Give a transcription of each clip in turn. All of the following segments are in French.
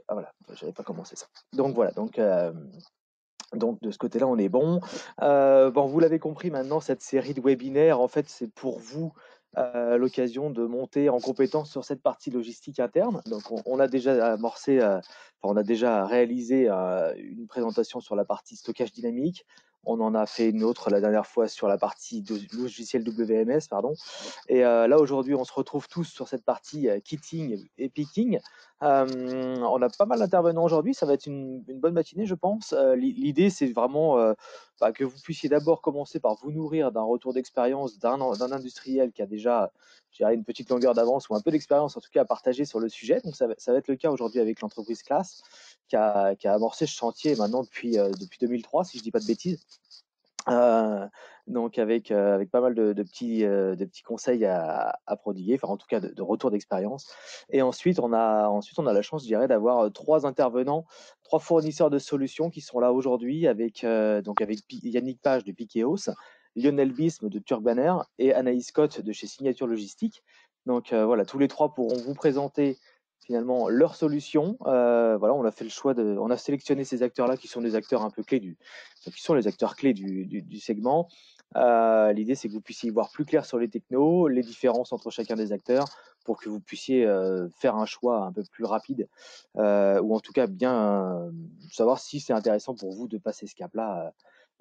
Ah voilà, j'avais pas commencé ça. Donc voilà, donc de ce côté-là, on est bon. Bon, vous l'avez compris maintenant, cette série de webinaires, en fait, c'est pour vous l'occasion de monter en compétence sur cette partie logistique interne. Donc, on a déjà amorcé, enfin, on a déjà réalisé une présentation sur la partie stockage dynamique. On en a fait une autre la dernière fois sur la partie logiciel WMS, pardon. Et là, aujourd'hui, on se retrouve tous sur cette partie kitting et picking. On a pas mal d'intervenants aujourd'hui. Ça va être une bonne matinée, je pense. L'idée, c'est vraiment que vous puissiez d'abord commencer par vous nourrir d'un retour d'expérience d'un industriel qui a déjà, je dirais, une petite longueur d'avance ou un peu d'expérience, en tout cas, à partager sur le sujet. Donc, ça va être le cas aujourd'hui avec l'entreprise Class qui a amorcé ce chantier maintenant depuis 2003, si je dis pas de bêtises. Donc avec pas mal de petits conseils à prodiguer, enfin en tout cas de retour d'expérience. Et ensuite on a la chance, je dirais, d'avoir 3 intervenants, 3 fournisseurs de solutions qui sont là aujourd'hui avec Yannick Page de Pikeos, Lionel Bisme de Turbaner et Anaïs Scott de chez Signature Logistique. Donc voilà, tous les 3 pourront vous présenter finalement leurs solutions. Voilà, on a sélectionné ces acteurs-là qui sont des acteurs un peu clés qui sont les acteurs clés du segment. L'idée, c'est que vous puissiez y voir plus clair sur les technos, les différences entre chacun des acteurs, pour que vous puissiez faire un choix un peu plus rapide, ou en tout cas bien savoir si c'est intéressant pour vous de passer ce cap-là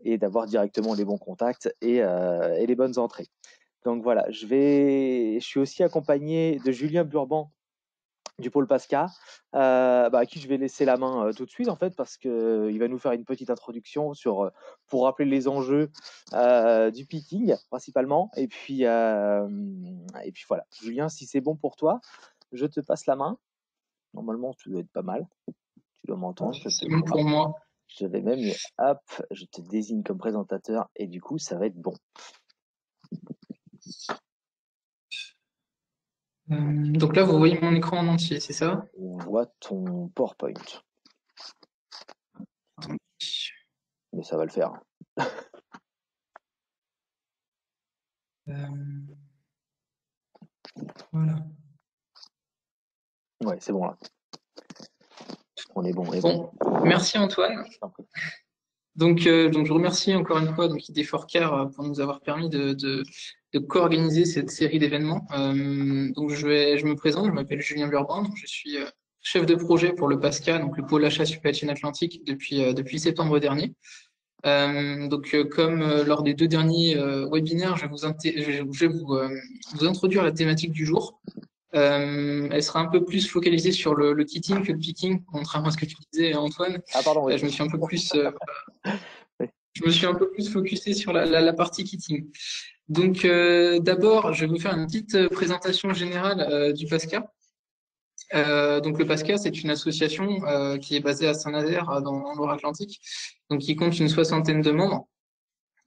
et d'avoir directement les bons contacts et les bonnes entrées. Donc voilà, je suis aussi accompagné de Julien Burban du pôle Pasca, à qui je vais laisser la main tout de suite en fait parce que il va nous faire une petite introduction pour rappeler les enjeux du picking principalement et puis voilà. Julien, si c'est bon pour toi, je te passe la main. Normalement, tu dois être pas mal. Tu dois m'entendre, je C'est te bon crois. pour moi. Je vais même, hop, je te désigne comme présentateur et du coup, ça va être bon. Donc là, vous voyez mon écran en entier, c'est ça? On voit ton PowerPoint, Attendez. mais ça va le faire. Euh, voilà. Ouais, c'est bon là. On est bon, on est bon. Bon, merci Antoine. Je t'en prie. Donc je remercie encore une fois donc, ID4Care pour nous avoir permis de co-organiser cette série d'événements. Donc je me présente, je m'appelle Julien Burban, donc je suis chef de projet pour le PASCA, donc le pôle achat supply chain Atlantique depuis septembre dernier. Comme lors des 2 derniers webinaires, je vais vous introduire la thématique du jour. Elle sera un peu plus focalisée sur le kitting que le picking, contrairement à ce que tu disais, Antoine. Ah pardon, oui. Je me suis un peu plus, Oui. je me suis un peu plus focusé sur la partie kitting. Donc, d'abord, je vais vous faire une petite présentation générale du PASCA. Donc, le PASCA, c'est une association qui est basée à Saint-Nazaire, dans Loire-Atlantique, donc qui compte une soixantaine de membres.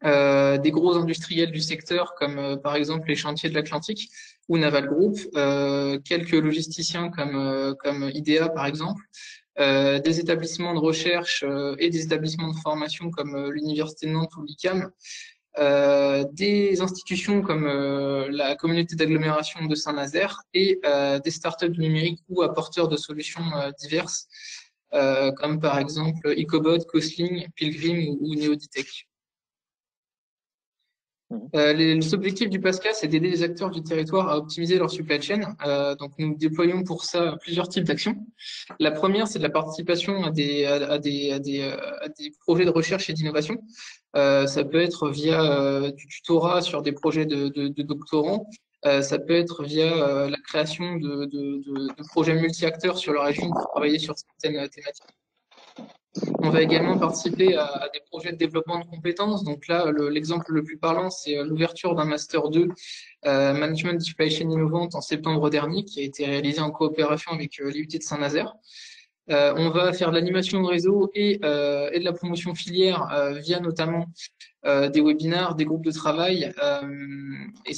Des gros industriels du secteur, comme par exemple les chantiers de l'Atlantique ou Naval Group, quelques logisticiens comme IDEA par exemple, des établissements de recherche et des établissements de formation comme l'Université de Nantes ou l'ICAM, des institutions comme la communauté d'agglomération de Saint-Nazaire et des startups du numérique ou apporteurs de solutions diverses, comme par exemple Ecobot, Cosling, Pilgrim ou Neoditech. Mhm. Les objectifs du PASCA, c'est d'aider les acteurs du territoire à optimiser leur supply chain. Donc, nous déployons pour ça plusieurs types d'actions. La première, c'est de la participation à des projets de recherche et d'innovation. Ça peut être via du tutorat sur des projets de doctorants. Ça peut être via la création de projets multi-acteurs sur la région pour travailler sur certaines thématiques. On va également participer à des projets de développement de compétences. Donc là, l'exemple le plus parlant, c'est l'ouverture d'un Master 2 Management de Supply Chain Innovante en septembre dernier, qui a été réalisé en coopération avec l'IUT de Saint-Nazaire. On va faire de l'animation de réseau et de la promotion filière via notamment des webinaires, des groupes de travail et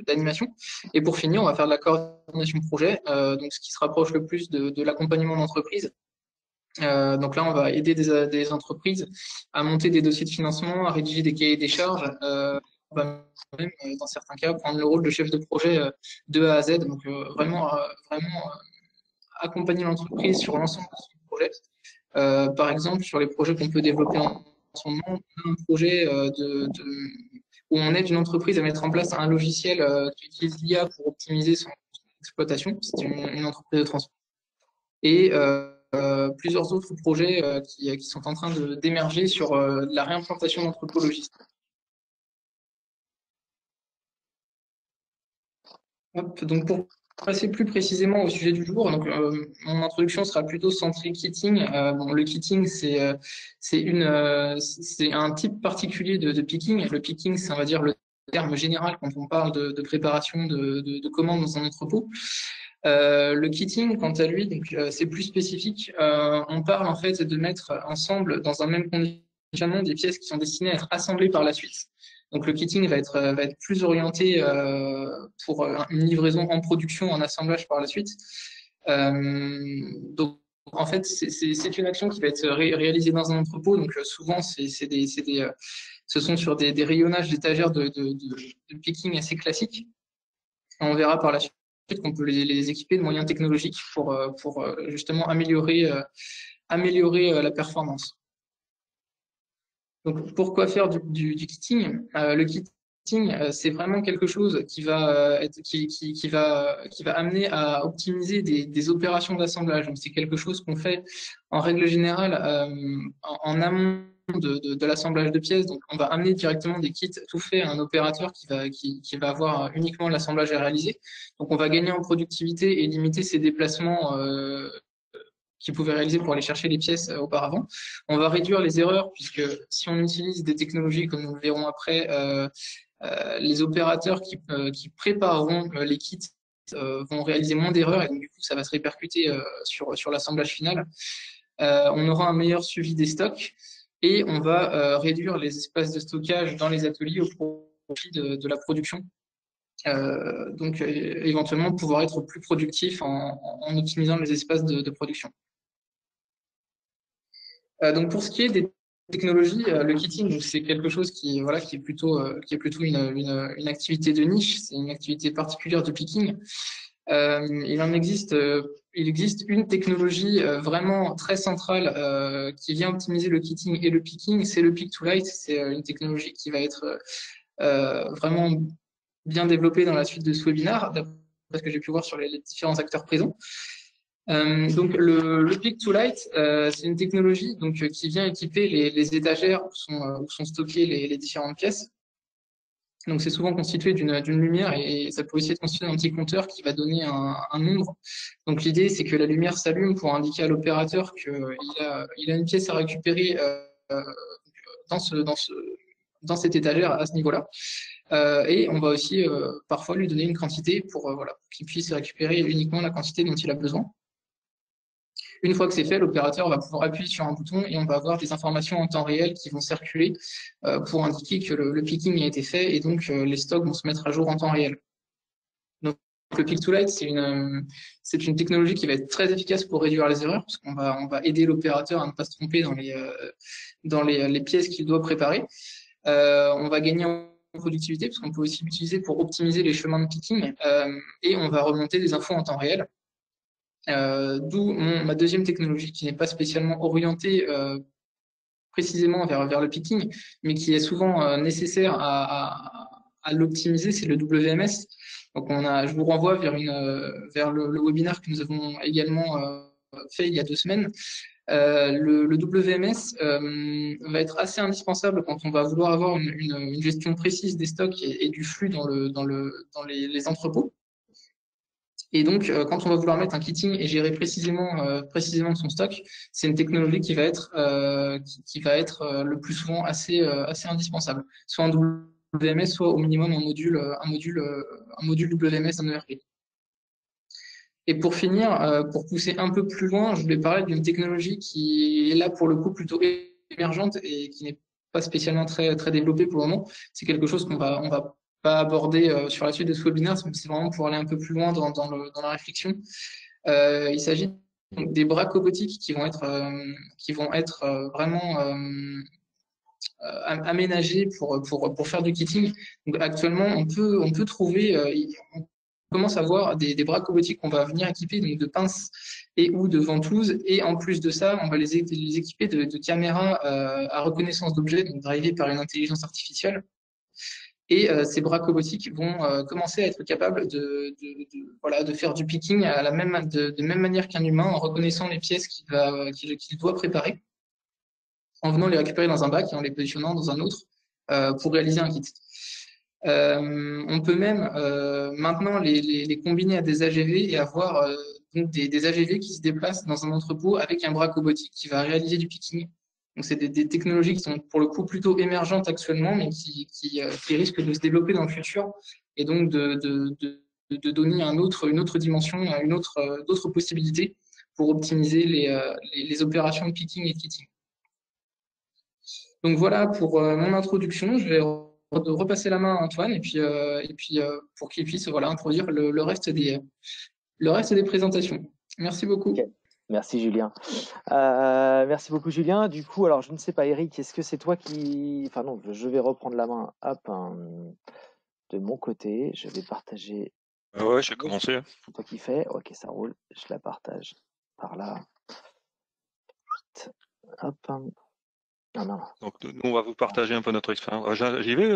d'animation. Et pour finir, on va faire de la coordination projet, donc ce qui se rapproche le plus de l'accompagnement d'entreprise. Donc là, on va aider des entreprises à monter des dossiers de financement, à rédiger des cahiers des charges. On va même, dans certains cas, prendre le rôle de chef de projet de A à Z. Donc vraiment accompagner l'entreprise sur l'ensemble de son projet. Par exemple, sur les projets qu'on peut développer en ce moment, on a un projet où on aide une entreprise à mettre en place un logiciel qui utilise l'IA pour optimiser son exploitation. C'est une entreprise de transport. Et plusieurs autres projets qui sont en train d'émerger sur la réimplantation d'entrepôts logistiques. Donc pour passer plus précisément au sujet du jour, donc mon introduction sera plutôt centrée kitting. Bon, le kitting, c'est un type particulier de picking. Le picking, c'est, on va dire, le terme général quand on parle de préparation de commandes dans un entrepôt. Le kitting, quant à lui, donc c'est plus spécifique. On parle en fait de mettre ensemble dans un même conditionnement des pièces qui sont destinées à être assemblées par la suite. Donc le kitting va être plus orienté pour une livraison en production, en assemblage par la suite. Donc en fait, c'est une action qui va être réalisée dans un entrepôt. Donc souvent, ce sont sur des rayonnages d'étagères de picking assez classiques. On verra par la suite qu'on peut les équiper de moyens technologiques pour justement améliorer la performance. Donc, pourquoi faire du kitting? Le kitting, c'est vraiment quelque chose qui va amener à optimiser des opérations d'assemblage. Donc, c'est quelque chose qu'on fait en règle générale en amont de l'assemblage de pièces. Donc, on va amener directement des kits tout faits à un opérateur qui va avoir uniquement l'assemblage à réaliser. Donc, on va gagner en productivité et limiter ses déplacements qu'ils pouvaient réaliser pour aller chercher les pièces auparavant. On va réduire les erreurs puisque si on utilise des technologies comme nous le verrons après, les opérateurs qui prépareront les kits vont réaliser moins d'erreurs et donc du coup ça va se répercuter sur l'assemblage final. On aura un meilleur suivi des stocks et on va réduire les espaces de stockage dans les ateliers au profit de la production. Donc éventuellement pouvoir être plus productif en optimisant les espaces de production. Donc pour ce qui est des technologies, le kitting, c'est quelque chose qui est plutôt une activité de niche, c'est une activité particulière du picking. Il existe une technologie vraiment très centrale qui vient optimiser le kitting et le picking, c'est le pick to light. C'est une technologie qui va être vraiment bien développée dans la suite de ce webinaire, d'après ce que j'ai pu voir sur les différents acteurs présents. Donc le pick to light, c'est une technologie qui vient équiper les étagères où sont stockées les différentes pièces. Donc c'est souvent constitué d'une lumière et ça peut aussi être constitué d'un petit compteur qui va donner un nombre. Donc l'idée c'est que la lumière s'allume pour indiquer à l'opérateur qu'il a une pièce à récupérer dans cette étagère à ce niveau-là. Et on va aussi parfois lui donner une quantité pour qu'il puisse récupérer uniquement la quantité dont il a besoin. Une fois que c'est fait, l'opérateur va pouvoir appuyer sur un bouton et on va avoir des informations en temps réel qui vont circuler pour indiquer que le picking a été fait et donc les stocks vont se mettre à jour en temps réel. Donc le pick to light, c'est une technologie qui va être très efficace pour réduire les erreurs parce qu'on va aider l'opérateur à ne pas se tromper dans les pièces qu'il doit préparer. On va gagner en productivité parce qu'on peut aussi l'utiliser pour optimiser les chemins de picking et on va remonter des infos en temps réel. D'où ma deuxième technologie qui n'est pas spécialement orientée précisément vers le picking, mais qui est souvent nécessaire à l'optimiser, c'est le WMS. Donc je vous renvoie vers le webinaire que nous avons également fait il y a 2 semaines. Le WMS va être assez indispensable quand on va vouloir avoir une gestion précise des stocks et du flux dans les entrepôts. Et donc, quand on va vouloir mettre un kitting et gérer précisément son stock, c'est une technologie qui va être le plus souvent assez indispensable, soit en WMS, soit au minimum un module WMS en ERP. Et pour finir, pour pousser un peu plus loin, je voulais parler d'une technologie qui est là pour le coup plutôt émergente et qui n'est pas spécialement très très développée pour le moment. C'est quelque chose on va pas aborder sur la suite de ce webinaire, c'est vraiment pour aller un peu plus loin dans la réflexion. Il s'agit des bras cobotiques qui vont être vraiment aménagés pour faire du kitting. Donc actuellement, on peut trouver, on commence à voir des bras cobotiques qu'on va venir équiper donc de pinces et ou de ventouses. Et en plus de ça, on va les équiper de caméras à reconnaissance d'objets, donc drivées par une intelligence artificielle. Et ces bras robotiques vont commencer à être capables voilà, de faire du picking à de même manière qu'un humain en reconnaissant les pièces qu'il doit préparer, en venant les récupérer dans un bac et en les positionnant dans un autre pour réaliser un kit. On peut même maintenant les combiner à des AGV et avoir donc des AGV qui se déplacent dans un entrepôt avec un bras robotique qui va réaliser du picking. Donc, c'est des technologies qui sont pour le coup plutôt émergentes actuellement, mais qui risquent de se développer dans le futur et donc de donner une autre dimension, d'autres possibilités pour optimiser les opérations de picking et de kitting. Donc voilà pour mon introduction. Je vais repasser la main à Antoine et puis pour qu'il puisse voilà, introduire le reste des présentations. Merci Ok. beaucoup. Merci Julien. Merci beaucoup Julien. Du coup, alors je ne sais pas Eric, est-ce que c'est toi qui... Enfin non, je vais reprendre la main. Hop, de mon côté, je vais partager. Ouais, j'ai commencé. C'est toi qui fais. Ok, ça roule. Je la partage par là. Hop. Non, non. Donc, nous, on va vous partager un peu notre expérience. J'y vais,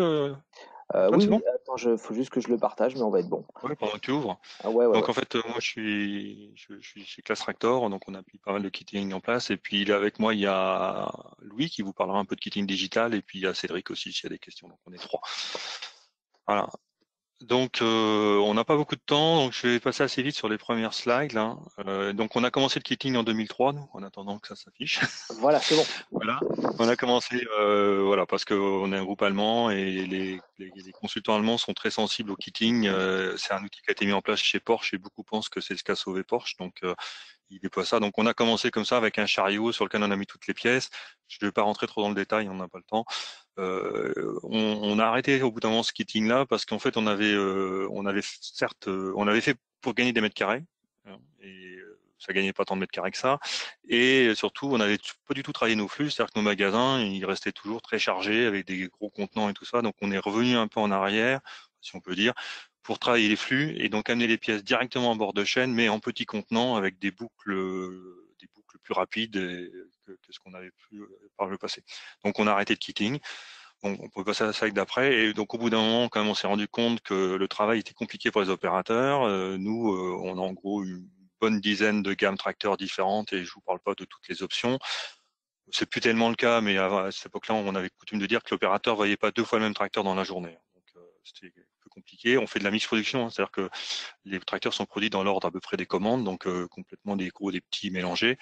Antoine, Oui, c'est oui, bon? attends, faut juste que je le partage, mais on va être bon. Ouais, pendant que tu ouvres. Ah ouais, ouais, Donc, ouais. en fait, moi, je suis chez Class Tractor, donc on a mis pas mal de kitting en place. Et puis, là, avec moi, il y a Louis qui vous parlera un peu de kitting digital. Et puis, il y a Cédric aussi, s'il y a des questions. Donc, on est trois. Voilà. Donc, on n'a pas beaucoup de temps, donc je vais passer assez vite sur les premières slides, là. Donc, on a commencé le kitting en 2003, nous, en attendant que ça s'affiche. Voilà, c'est bon. Voilà. On a commencé, voilà, parce qu'on est un groupe allemand et les consultants allemands sont très sensibles au kitting. C'est un outil qui a été mis en place chez Porsche et beaucoup pensent que c'est ce qui a sauvé Porsche. Donc, il déploie ça. Donc, on a commencé comme ça avec un chariot sur lequel on a mis toutes les pièces. Je ne vais pas rentrer trop dans le détail, on n'a pas le temps. On a arrêté au bout d'un moment ce kitting-là parce qu'en fait, on avait fait pour gagner des mètres carrés. Hein, et ça gagnait pas tant de mètres carrés que ça. Et surtout, on n'avait pas du tout travaillé nos flux, c'est-à-dire que nos magasins, ils restaient toujours très chargés avec des gros contenants et tout ça. Donc, on est revenu un peu en arrière, si on peut dire, pour travailler les flux et donc amener les pièces directement à bord de chaîne, mais en petits contenants avec des boucles plus rapides que ce qu'on avait pu par le passé. Donc, on a arrêté le kitting. On peut passer à la slide d'après. Et donc, au bout d'un moment, quand même, on s'est rendu compte que le travail était compliqué pour les opérateurs. Nous, on a en gros une bonne dizaine de gammes tracteurs différentes et je vous parle pas de toutes les options. C'est plus tellement le cas, mais à cette époque-là, on avait coutume de dire que l'opérateur voyait pas deux fois le même tracteur dans la journée. Donc, c'était un peu compliqué. On fait de la mix production, hein, c'est-à-dire que les tracteurs sont produits dans l'ordre à peu près des commandes, donc complètement des gros, des petits mélangés.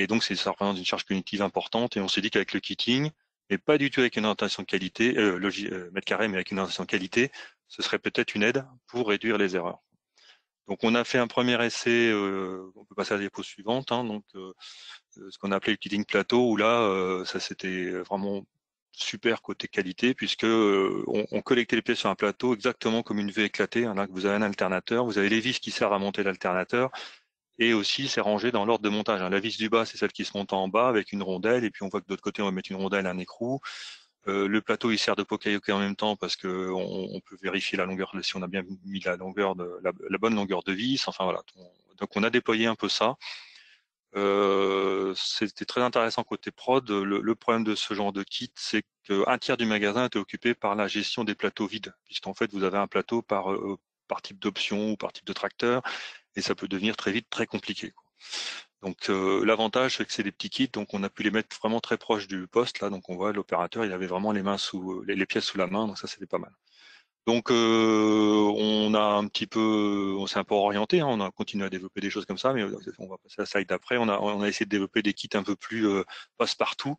Et donc, ça représente une charge cognitive importante. Et on s'est dit qu'avec le kitting, mais pas du tout avec une orientation qualité, mètre carré, mais avec une orientation qualité, ce serait peut-être une aide pour réduire les erreurs. Donc, on a fait un premier essai, on peut passer à la diapo suivante, hein, donc ce qu'on a appelé le kitting plateau, où là, ça c'était vraiment super côté qualité, puisque on collectait les pièces sur un plateau exactement comme une V éclatée. Hein, là, vous avez un alternateur, vous avez les vis qui servent à monter l'alternateur, et aussi, c'est rangé dans l'ordre de montage. La vis du bas, c'est celle qui se monte en bas avec une rondelle. Et puis, on voit que de l'autre côté, on va mettre une rondelle et un écrou. Le plateau, il sert de poka-yoke en même temps parce que on peut vérifier la longueur, si on a bien mis la longueur la bonne longueur de vis. Enfin, voilà. Donc, on a déployé un peu ça. C'était très intéressant côté prod. Le problème de ce genre de kit, c'est qu'un tiers du magasin était occupé par la gestion des plateaux vides, puisqu'en fait, vous avez un plateau par type d'option ou par type de tracteur, et ça peut devenir très vite très compliqué, quoi. Donc l'avantage, c'est que c'est des petits kits, donc on a pu les mettre vraiment très proches du poste là, donc on voit l'opérateur, il avait vraiment les mains sous les pièces sous la main, donc ça c'était pas mal. Donc on a un petit peu, on s'est un peu orienté, hein, on a continué à développer des choses comme ça, mais on va passer à la slide d'après. On a essayé de développer des kits un peu plus passe-partout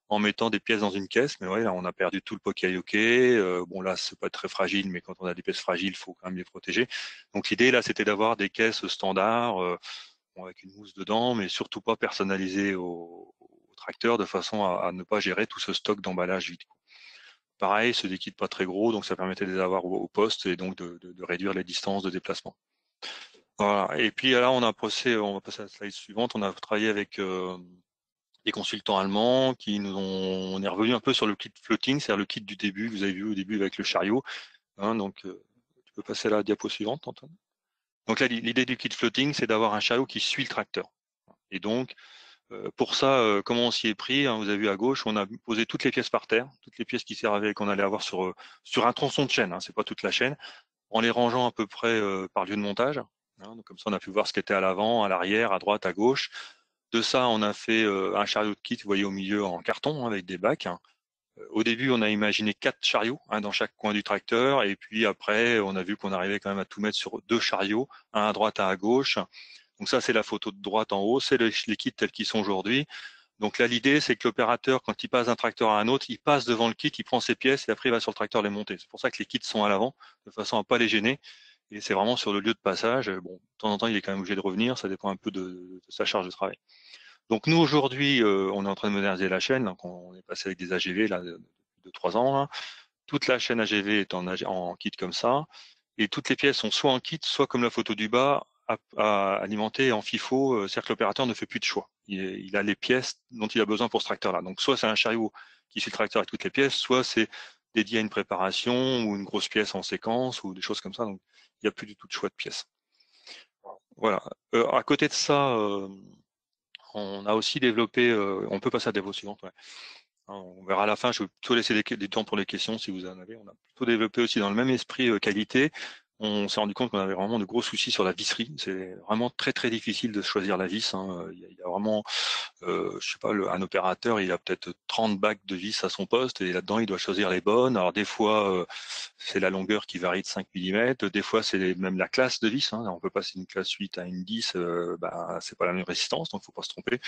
en mettant des pièces dans une caisse, mais ouais, là, on a perdu tout le poka-yoke. Bon là, c'est pas très fragile, mais quand on a des pièces fragiles, il faut quand même les protéger. Donc l'idée là, c'était d'avoir des caisses standards. Bon, avec une mousse dedans, mais surtout pas personnalisée au tracteur de façon à ne pas gérer tout ce stock d'emballage vide. Pareil, c'est des kits pas très gros, donc ça permettait de les avoir au poste et donc de réduire les distances de déplacement. Voilà. Et puis là, on va passer à la slide suivante. On a travaillé avec des consultants allemands on est revenu un peu sur le kit floating, c'est-à-dire le kit du début. Vous avez vu au début avec le chariot. Hein, donc, tu peux passer à la diapo suivante, Antoine. Donc là, l'idée du kit floating, c'est d'avoir un chariot qui suit le tracteur. Et donc, pour ça, comment on s'y est pris, hein, vous avez vu à gauche, on a posé toutes les pièces par terre, toutes les pièces qui servaient, qu'on allait avoir sur un tronçon de chaîne, hein, c'est pas toute la chaîne, en les rangeant à peu près par lieu de montage. Hein, donc comme ça, on a pu voir ce qui était à l'avant, à l'arrière, à droite, à gauche. De ça, on a fait un chariot de kit, vous voyez au milieu en carton, hein, avec des bacs. Hein. Au début, on a imaginé 4 chariots, hein, dans chaque coin du tracteur, et puis après, on a vu qu'on arrivait quand même à tout mettre sur 2 chariots, un à droite, un à gauche. Donc ça, c'est la photo de droite en haut, c'est les kits tels qu'ils sont aujourd'hui. Donc là, l'idée, c'est que l'opérateur, quand il passe d'un tracteur à un autre, il passe devant le kit, il prend ses pièces et après il va sur le tracteur les monter. C'est pour ça que les kits sont à l'avant, de façon à pas les gêner. Et c'est vraiment sur le lieu de passage. Bon, de temps en temps, il est quand même obligé de revenir, ça dépend un peu de sa charge de travail. Donc nous, aujourd'hui, on est en train de moderniser la chaîne. Donc on est passé avec des AGV là, de 3 ans. Là. Toute la chaîne AGV est en kit comme ça. Et toutes les pièces sont soit en kit, soit comme la photo du bas, alimentées en FIFO. C'est-à-dire que l'opérateur ne fait plus de choix. Il a les pièces dont il a besoin pour ce tracteur-là. Donc soit c'est un chariot qui suit le tracteur avec toutes les pièces, soit c'est dédié à une préparation ou une grosse pièce en séquence ou des choses comme ça. Donc il n'y a plus du tout de choix de pièces. Voilà. À côté de ça, on a aussi développé, on peut passer à la dévo suivante, ouais. On verra à la fin, je vais plutôt laisser des temps pour les questions si vous en avez. On a plutôt développé aussi dans le même esprit qualité. On s'est rendu compte qu'on avait vraiment de gros soucis sur la visserie. C'est vraiment très très difficile de choisir la vis. Hein. Il y a vraiment, je sais pas, un opérateur, il a peut-être 30 bacs de vis à son poste et là-dedans il doit choisir les bonnes. Alors des fois c'est la longueur qui varie de 5 mm, des fois c'est même la classe de vis. Hein. On peut passer d'une classe 8 à une 10, c'est pas la même résistance, donc il faut pas se tromper.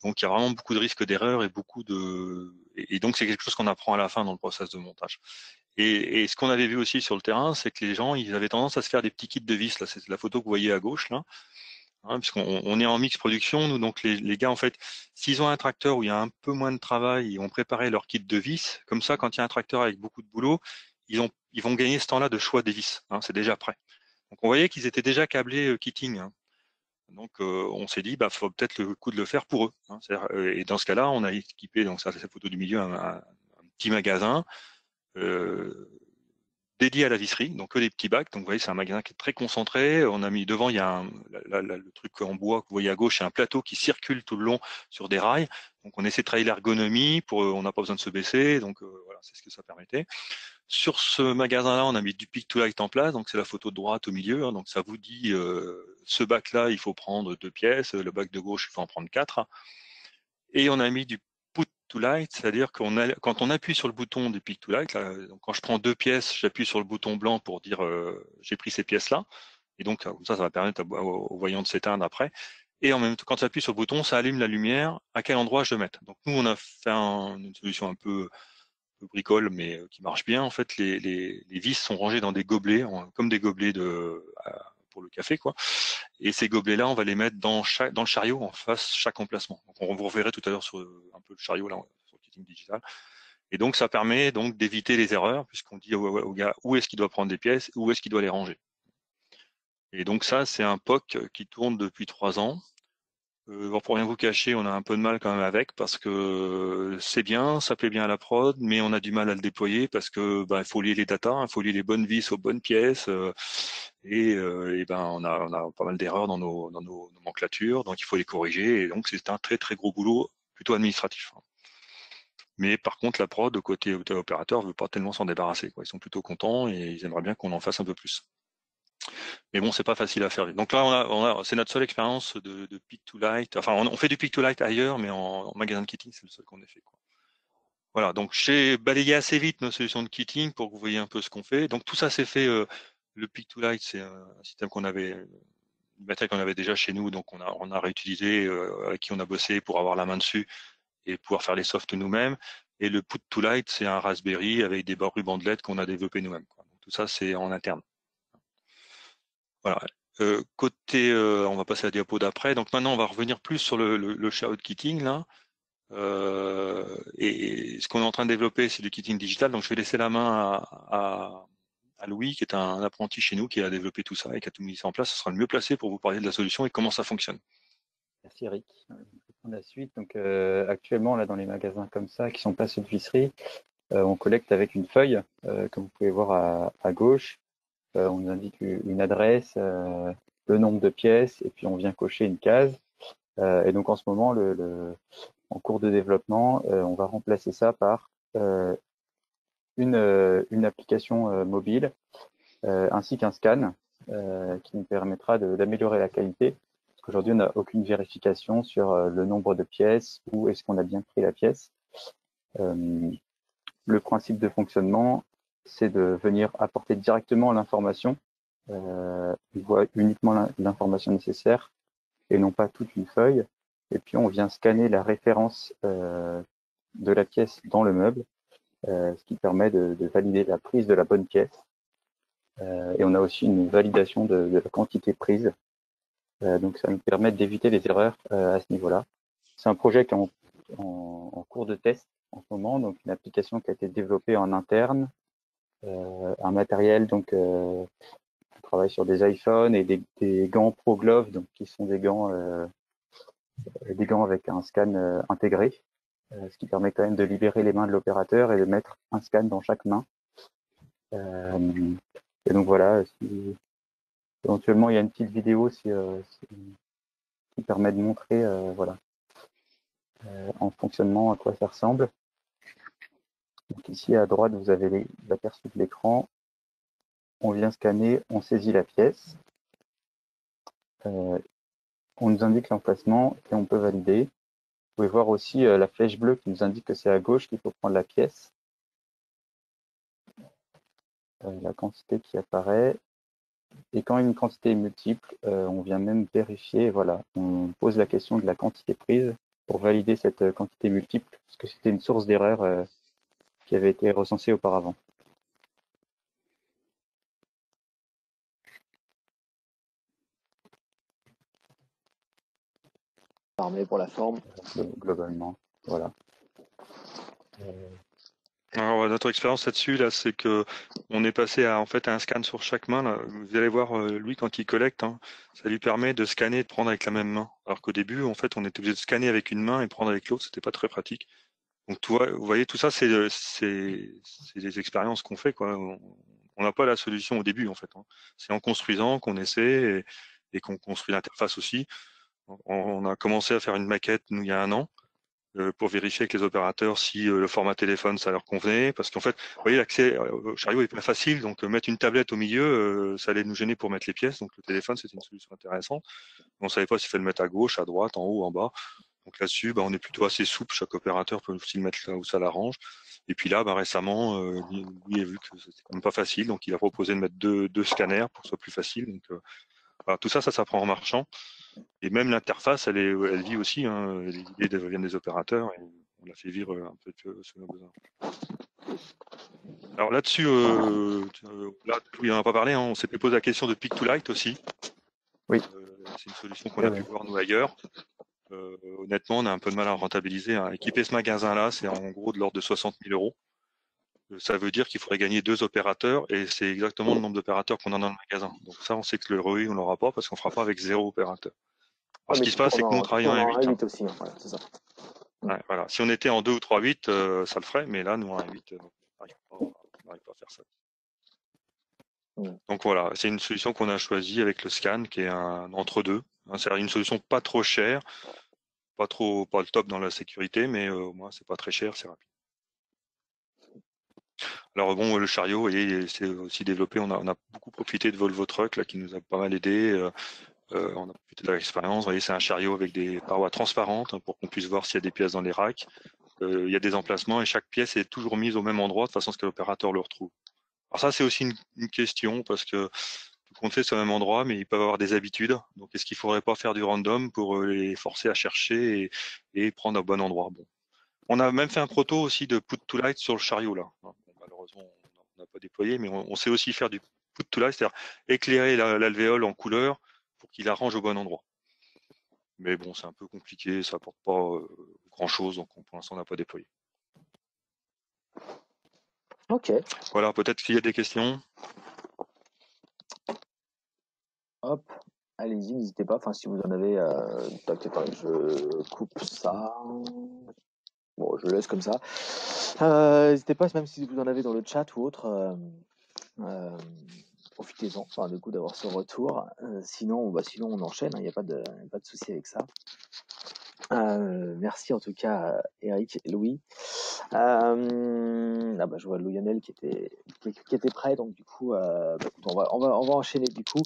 Donc il y a vraiment beaucoup de risques d'erreur et et donc c'est quelque chose qu'on apprend à la fin dans le process de montage. Et ce qu'on avait vu aussi sur le terrain, c'est que les gens, ils avaient tendance à se faire des petits kits de vis. Là, c'est la photo que vous voyez à gauche là, hein, puisqu'on est en mix production, nous, donc les gars, en fait, s'ils ont un tracteur où il y a un peu moins de travail, ils vont préparer leur kit de vis. Comme ça, quand il y a un tracteur avec beaucoup de boulot, ils vont gagner ce temps-là de choix des vis. Hein, c'est déjà prêt. Donc on voyait qu'ils étaient déjà câblés kitting. Hein. Donc on s'est dit, bah, faut peut-être le coup de le faire pour eux. Hein. Et dans ce cas-là, on a équipé, donc ça c'est la photo du milieu, un petit magasin dédié à la visserie, donc que des petits bacs. Donc vous voyez, c'est un magasin qui est très concentré. On a mis devant, il y a le truc en bois que vous voyez à gauche, c'est un plateau qui circule tout le long sur des rails. Donc on essaie de travailler l'ergonomie, on n'a pas besoin de se baisser, donc voilà, c'est ce que ça permettait. Sur ce magasin-là, on a mis du pick-to-light en place, donc c'est la photo de droite au milieu. Hein, donc ça vous dit, ce bac-là, il faut prendre 2 pièces, le bac de gauche, il faut en prendre 4. Et on a mis du put to light, c'est-à-dire quand on appuie sur le bouton du pick to light, là, donc quand je prends 2 pièces, j'appuie sur le bouton blanc pour dire j'ai pris ces pièces-là. Et donc comme ça va permettre au voyant de s'éteindre après. Et en même temps, quand j'appuie sur le bouton, ça allume la lumière. À quel endroit je vais mettre. Donc nous, on a fait une solution un peu bricole, mais qui marche bien. En fait, les vis sont rangées dans des gobelets, comme des gobelets pour le café, quoi. Et ces gobelets-là, on va les mettre dans le chariot en face chaque emplacement. Donc on vous reverrez tout à l'heure sur un peu le chariot là sur le kitting digital. Et donc ça permet donc d'éviter les erreurs puisqu'on dit au gars où est-ce qu'il doit prendre des pièces, où est-ce qu'il doit les ranger. Et donc ça, c'est un POC qui tourne depuis 3 ans. Pour rien vous cacher, on a un peu de mal quand même avec parce que c'est bien, ça plaît bien à la prod, mais on a du mal à le déployer parce que il faut lier les datas, il faut lier les bonnes vis aux bonnes pièces on a pas mal d'erreurs dans nos nomenclatures, donc il faut les corriger et donc c'est un très très gros boulot plutôt administratif. Mais par contre, la prod côté opérateur veut pas tellement s'en débarrasser, quoi. Ils sont plutôt contents et ils aimeraient bien qu'on en fasse un peu plus. Mais bon, c'est pas facile à faire. Donc là, c'est notre seule expérience de pick to light. Enfin, on fait du pick to light ailleurs, mais en magasin de kitting, c'est le seul qu'on ait fait, quoi. Voilà. Donc, j'ai balayé assez vite nos solutions de kitting pour que vous voyez un peu ce qu'on fait. Donc, tout ça, c'est fait. Le pick to light, c'est un système une matériel qu'on avait déjà chez nous. Donc, on a réutilisé, avec qui on a bossé pour avoir la main dessus et pouvoir faire les softs nous-mêmes. Et le put to light, c'est un Raspberry avec des rubans de LED qu'on a développé nous-mêmes, quoi. Donc, tout ça, c'est en interne. Voilà. On va passer à la diapo d'après. Donc maintenant, on va revenir plus sur le shout kitting là. Et ce qu'on est en train de développer, c'est du kitting digital. Donc je vais laisser la main à Louis, qui est un apprenti chez nous, qui a développé tout ça et qui a tout mis ça en place. Ce sera le mieux placé pour vous parler de la solution et comment ça fonctionne. Merci Eric. Je vais prendre la suite. Donc actuellement, là, dans les magasins comme ça, qui sont pas ceux de visserie, on collecte avec une feuille, comme vous pouvez voir à gauche. On nous indique une adresse, le nombre de pièces, et puis on vient cocher une case. Et donc en ce moment, en cours de développement, on va remplacer ça par une application mobile ainsi qu'un scan qui nous permettra d'améliorer la qualité. Parce qu'aujourd'hui, on n'a aucune vérification sur le nombre de pièces ou est-ce qu'on a bien pris la pièce. Le principe de fonctionnement, c'est de venir apporter directement l'information. On voit uniquement l'information nécessaire et non pas toute une feuille. Et puis, on vient scanner la référence de la pièce dans le meuble, ce qui permet de valider la prise de la bonne pièce. Et on a aussi une validation de la quantité prise. Donc, ça nous permet d'éviter les erreurs à ce niveau-là. C'est un projet qui est en cours de test en ce moment, donc une application qui a été développée en interne, un matériel donc on travaille sur des iPhones et des gants Pro Glove, donc qui sont des gants avec un scan intégré, ce qui permet quand même de libérer les mains de l'opérateur et de mettre un scan dans chaque main. Et donc voilà, éventuellement il y a une petite vidéo qui permet de montrer voilà en fonctionnement à quoi ça ressemble. Donc ici à droite vous avez l'aperçu de l'écran. On vient scanner, on saisit la pièce, on nous indique l'emplacement et on peut valider. Vous pouvez voir aussi la flèche bleue qui nous indique que c'est à gauche qu'il faut prendre la pièce. La quantité qui apparaît. Et quand une quantité est multiple, on vient même vérifier, voilà, on pose la question de la quantité prise pour valider cette quantité multiple, parce que c'était une source d'erreur qui avait été recensée auparavant. Armé pour la forme. Globalement, voilà. Alors, notre expérience là-dessus, là, c'est que on est passé à, en fait, à un scan sur chaque main. Là. Vous allez voir, lui, quand il collecte, hein, ça lui permet de scanner et de prendre avec la même main. Alors qu'au début, en fait, on était obligé de scanner avec une main et prendre avec l'autre. C'était pas très pratique. Donc, vous voyez, tout ça, c'est des expériences qu'on fait, quoi. On n'a pas la solution au début, en fait. Hein. C'est en construisant qu'on essaie et qu'on construit l'interface aussi. On a commencé à faire une maquette, nous, il y a un an. Pour vérifier avec les opérateurs si le format téléphone ça leur convenait, parce qu'en fait, vous voyez, l'accès au chariot est pas facile, donc mettre une tablette au milieu, ça allait nous gêner pour mettre les pièces, donc le téléphone c'était une solution intéressante. On savait pas s'il fallait le mettre à gauche, à droite, en haut, en bas. Donc là-dessus, on est plutôt assez souple, chaque opérateur peut aussi le mettre là où ça l'arrange. Et puis là, récemment, lui a vu que c'était quand même pas facile, donc il a proposé de mettre deux scanners pour que ce soit plus facile. Donc voilà, tout ça s'apprend en marchant. Et même l'interface, elle vit aussi. Hein, les idées viennent des opérateurs et on la fait vivre un peu selon nos besoins. Alors là-dessus, là, il n'en a pas parlé. Hein, on s'était posé la question de Pick to Light aussi. Oui. C'est une solution qu'on a pu voir nous ailleurs. Honnêtement, on a un peu de mal à rentabiliser. Hein. Équiper ce magasin-là, c'est en gros de l'ordre de 60 000 €. Ça veut dire qu'il faudrait gagner 2 opérateurs et c'est exactement le nombre d'opérateurs qu'on a dans le magasin. Donc ça, on sait que le ROI, on l'aura pas parce qu'on fera pas avec 0 opérateur. Alors, ce qui se passe, c'est que nous, on travaille en 1.8. Hein. Aussi, hein. Voilà, c'est ça. Ouais, voilà. Si on était en 2 ou 3.8, ça le ferait, mais là, nous, en 1.8, on n'arrive pas à faire ça. Donc voilà, c'est une solution qu'on a choisie avec le scan, qui est un entre-deux. C'est une solution pas trop chère, pas le top dans la sécurité, mais au moins, c'est pas très cher, c'est rapide. Alors bon, le chariot, vous voyez, c'est aussi développé. On a beaucoup profité de Volvo Truck, là, qui nous a pas mal aidé. On a profité de l'expérience. Vous voyez, c'est un chariot avec des parois transparentes hein, pour qu'on puisse voir s'il y a des pièces dans les racks. Il y a des emplacements et chaque pièce est toujours mise au même endroit de façon à ce que l'opérateur le retrouve. Alors ça, c'est aussi une question parce que tout compte fait, c'est au même endroit, mais ils peuvent avoir des habitudes. Donc, est-ce qu'il faudrait pas faire du random pour les forcer à chercher et prendre au bon endroit? Bon. On a même fait un proto aussi de put to light sur le chariot là. Bon, malheureusement, on n'a pas déployé, mais on sait aussi faire du put to light, c'est-à-dire éclairer l'alvéole en couleur pour qu'il arrange au bon endroit. Mais bon, c'est un peu compliqué, ça apporte pas grand-chose, donc pour l'instant, on n'a pas déployé. Ok. Voilà, peut-être qu'il y a des questions. Hop, allez-y, n'hésitez pas. Enfin, si vous en avez, je coupe ça. Bon, je le laisse comme ça. N'hésitez pas, même si vous en avez dans le chat ou autre. profitez-en, enfin, du coup, d'avoir ce retour. Sinon, sinon, on enchaîne, il n'y a pas de souci avec ça. Merci en tout cas, Eric et Louis. Je vois Lionel qui était prêt, donc du coup, écoute, on va enchaîner du coup.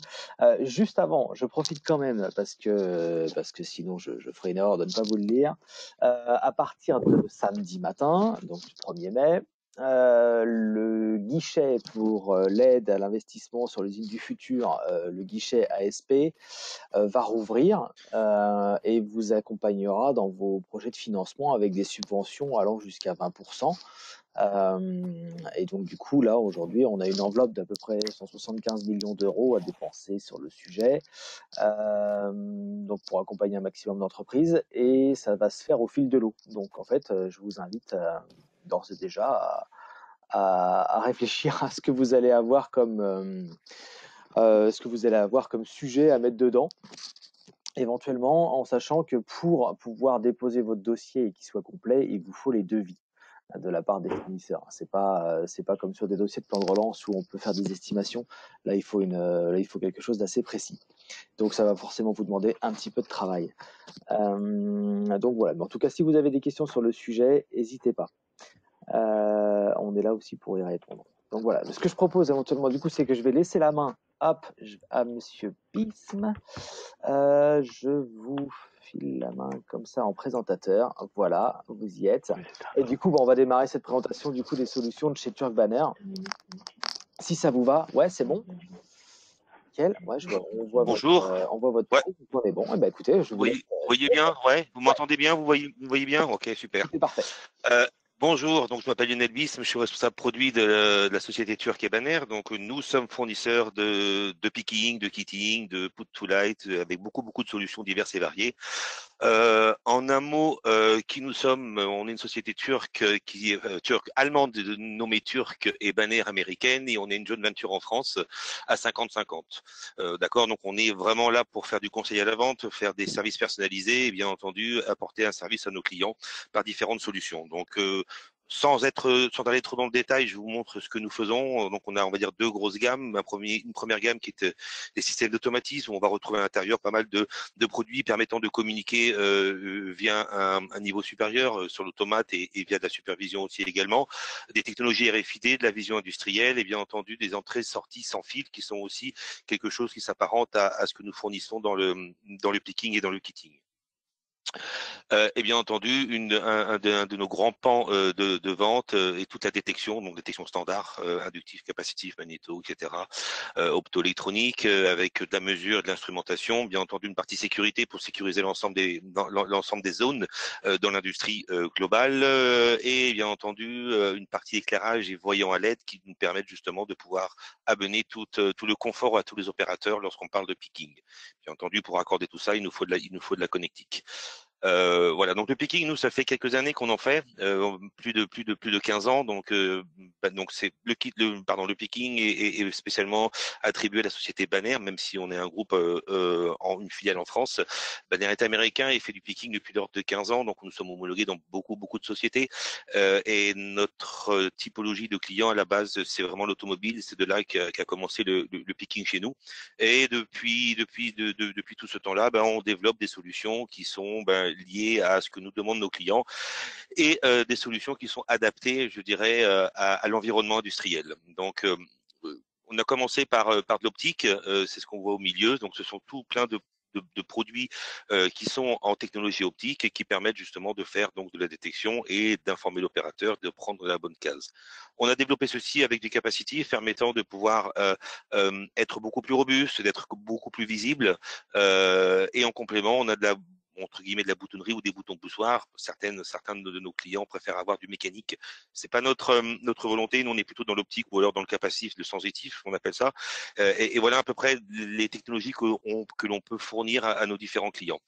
Juste avant, je profite quand même parce que sinon je ferai une erreur de ne pas vous le lire. À partir de samedi matin, donc du 1er mai, le guichet pour l'aide à l'investissement sur l'usine du futur, le guichet ASP, va rouvrir et vous accompagnera dans vos projets de financement avec des subventions allant jusqu'à 20%. Et donc du coup là aujourd'hui on a une enveloppe d'à peu près 175 millions d'euros à dépenser sur le sujet, donc pour accompagner un maximum d'entreprises, et ça va se faire au fil de l'eau. Donc en fait je vous invite d'ores et déjà à réfléchir à ce que vous allez avoir comme sujet à mettre dedans, éventuellement, en sachant que pour pouvoir déposer votre dossier et qu'il soit complet, il vous faut les devis de la part des fournisseurs. C'est pas comme sur des dossiers de plan de relance où on peut faire des estimations. Là, il faut quelque chose d'assez précis. Donc, ça va forcément vous demander un petit peu de travail. Donc voilà. Mais en tout cas, si vous avez des questions sur le sujet, n'hésitez pas. On est là aussi pour y répondre. Donc voilà. Ce que je propose éventuellement, du coup, c'est que je vais laisser la main à Monsieur Pisme. Je vous file la main comme ça en présentateur. Voilà, vous y êtes. Et du coup, on va démarrer cette présentation du coup des solutions de chez Turk Banner. Si ça vous va, ouais, c'est bon. Nickel. Ouais, on voit Bonjour. votre Ouais. truc, on est bon. Et ben écoutez, je vous laisse. Vous voyez bien, ouais. Vous m'entendez bien, vous voyez bien. Ok, super. C'est parfait. Bonjour, donc je m'appelle Lionel Bisme, je suis responsable produit de la société Turk Banner. Donc nous sommes fournisseurs de picking, de kitting, de put to light, avec beaucoup de solutions diverses et variées. En un mot, qui nous sommes, on est une société turque qui est turque allemande nommée Turk et Banner américaine, et on est une joint venture en France à 50-50. D'accord, donc on est vraiment là pour faire du conseil à la vente, faire des services personnalisés et bien entendu apporter un service à nos clients par différentes solutions. Donc sans aller trop dans le détail, je vous montre ce que nous faisons. Donc, on va dire deux grosses gammes. Une première gamme qui est des systèmes d'automatisme, où on va retrouver à l'intérieur pas mal de produits permettant de communiquer via un niveau supérieur sur l'automate et via de la supervision aussi également. Des technologies RFID, de la vision industrielle et bien entendu des entrées-sorties sans fil qui sont aussi quelque chose qui s'apparente à ce que nous fournissons dans le picking et dans le kitting. Et bien entendu, un de nos grands pans de vente est toute la détection, donc détection standard, inductif, capacitif, magnéto, etc., optoélectronique, avec de la mesure, de l'instrumentation, bien entendu une partie sécurité pour sécuriser l'ensemble des zones dans l'industrie globale, et bien entendu une partie éclairage et voyant à LED qui nous permettent justement de pouvoir amener tout le confort à tous les opérateurs lorsqu'on parle de picking. Bien entendu, pour accorder tout ça, il nous faut de la connectique. Voilà, donc le picking, nous, ça fait quelques années qu'on en fait, plus de 15 ans. Donc c'est le picking est spécialement attribué à la société Banner, même si on est un groupe en une filiale en France. Banner est américain et fait du picking depuis l'ordre de 15 ans, donc nous sommes homologués dans beaucoup de sociétés. Et notre typologie de clients à la base, c'est vraiment l'automobile. C'est de là qu'a commencé le picking chez nous. Et depuis tout ce temps-là, on développe des solutions qui sont liées à ce que nous demandent nos clients et des solutions qui sont adaptées, je dirais, à l'environnement industriel. Donc on a commencé par de l'optique, c'est ce qu'on voit au milieu. Donc ce sont tout plein de produits qui sont en technologie optique et qui permettent justement de faire donc de la détection et d'informer l'opérateur de prendre la bonne case. On a développé ceci avec des capacités permettant de pouvoir être beaucoup plus robuste, d'être beaucoup plus visible, et en complément, on a entre guillemets de la boutonnerie ou des boutons poussoirs. Certains de nos clients préfèrent avoir du mécanique. C'est pas notre volonté. Nous, on est plutôt dans l'optique ou alors dans le capacitif, le sensitif, on appelle ça. Et voilà à peu près les technologies que l'on peut fournir à nos différents clients.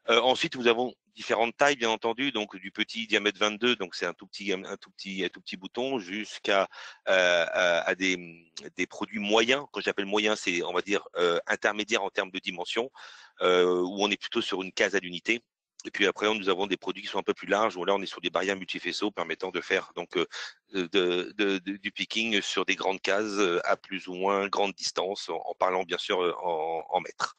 Ensuite, nous avons différentes tailles, bien entendu, donc du petit diamètre 22, donc c'est un tout petit bouton, jusqu'à à des produits moyens. Quand j'appelle moyen, c'est on va dire intermédiaire en termes de dimension, où on est plutôt sur une case à l'unité. Et puis après, nous avons des produits qui sont un peu plus larges, où là, on est sur des barrières multifaisceaux permettant de faire donc du picking sur des grandes cases à plus ou moins grande distance, en parlant bien sûr en mètres.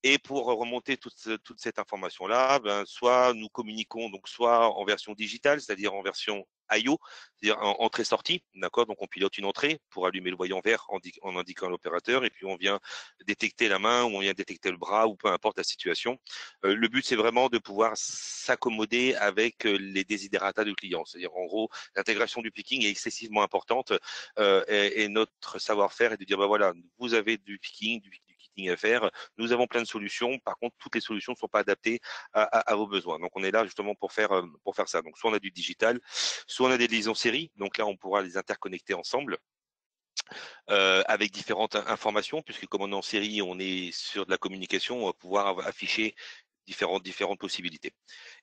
Et pour remonter toute cette information-là, ben, soit nous communiquons donc soit en version digitale, c'est-à-dire en version IO, c'est-à-dire en entrée-sortie, d'accord. Donc on pilote une entrée pour allumer le voyant vert en indiquant à l'opérateur, et puis on vient détecter la main ou on vient détecter le bras ou peu importe la situation. Le but c'est vraiment de pouvoir s'accommoder avec les desiderata du client, c'est-à-dire en gros l'intégration du picking est excessivement importante et notre savoir-faire est de dire bah voilà, vous avez du picking, du kitting à faire, nous avons plein de solutions. Par contre, toutes les solutions ne sont pas adaptées à vos besoins. Donc, on est là justement pour faire ça. Donc, soit on a du digital, soit on a des liaisons série. Donc là, on pourra les interconnecter ensemble. Avec différentes informations, puisque comme on est en série, on est sur de la communication, on va pouvoir afficher différentes possibilités.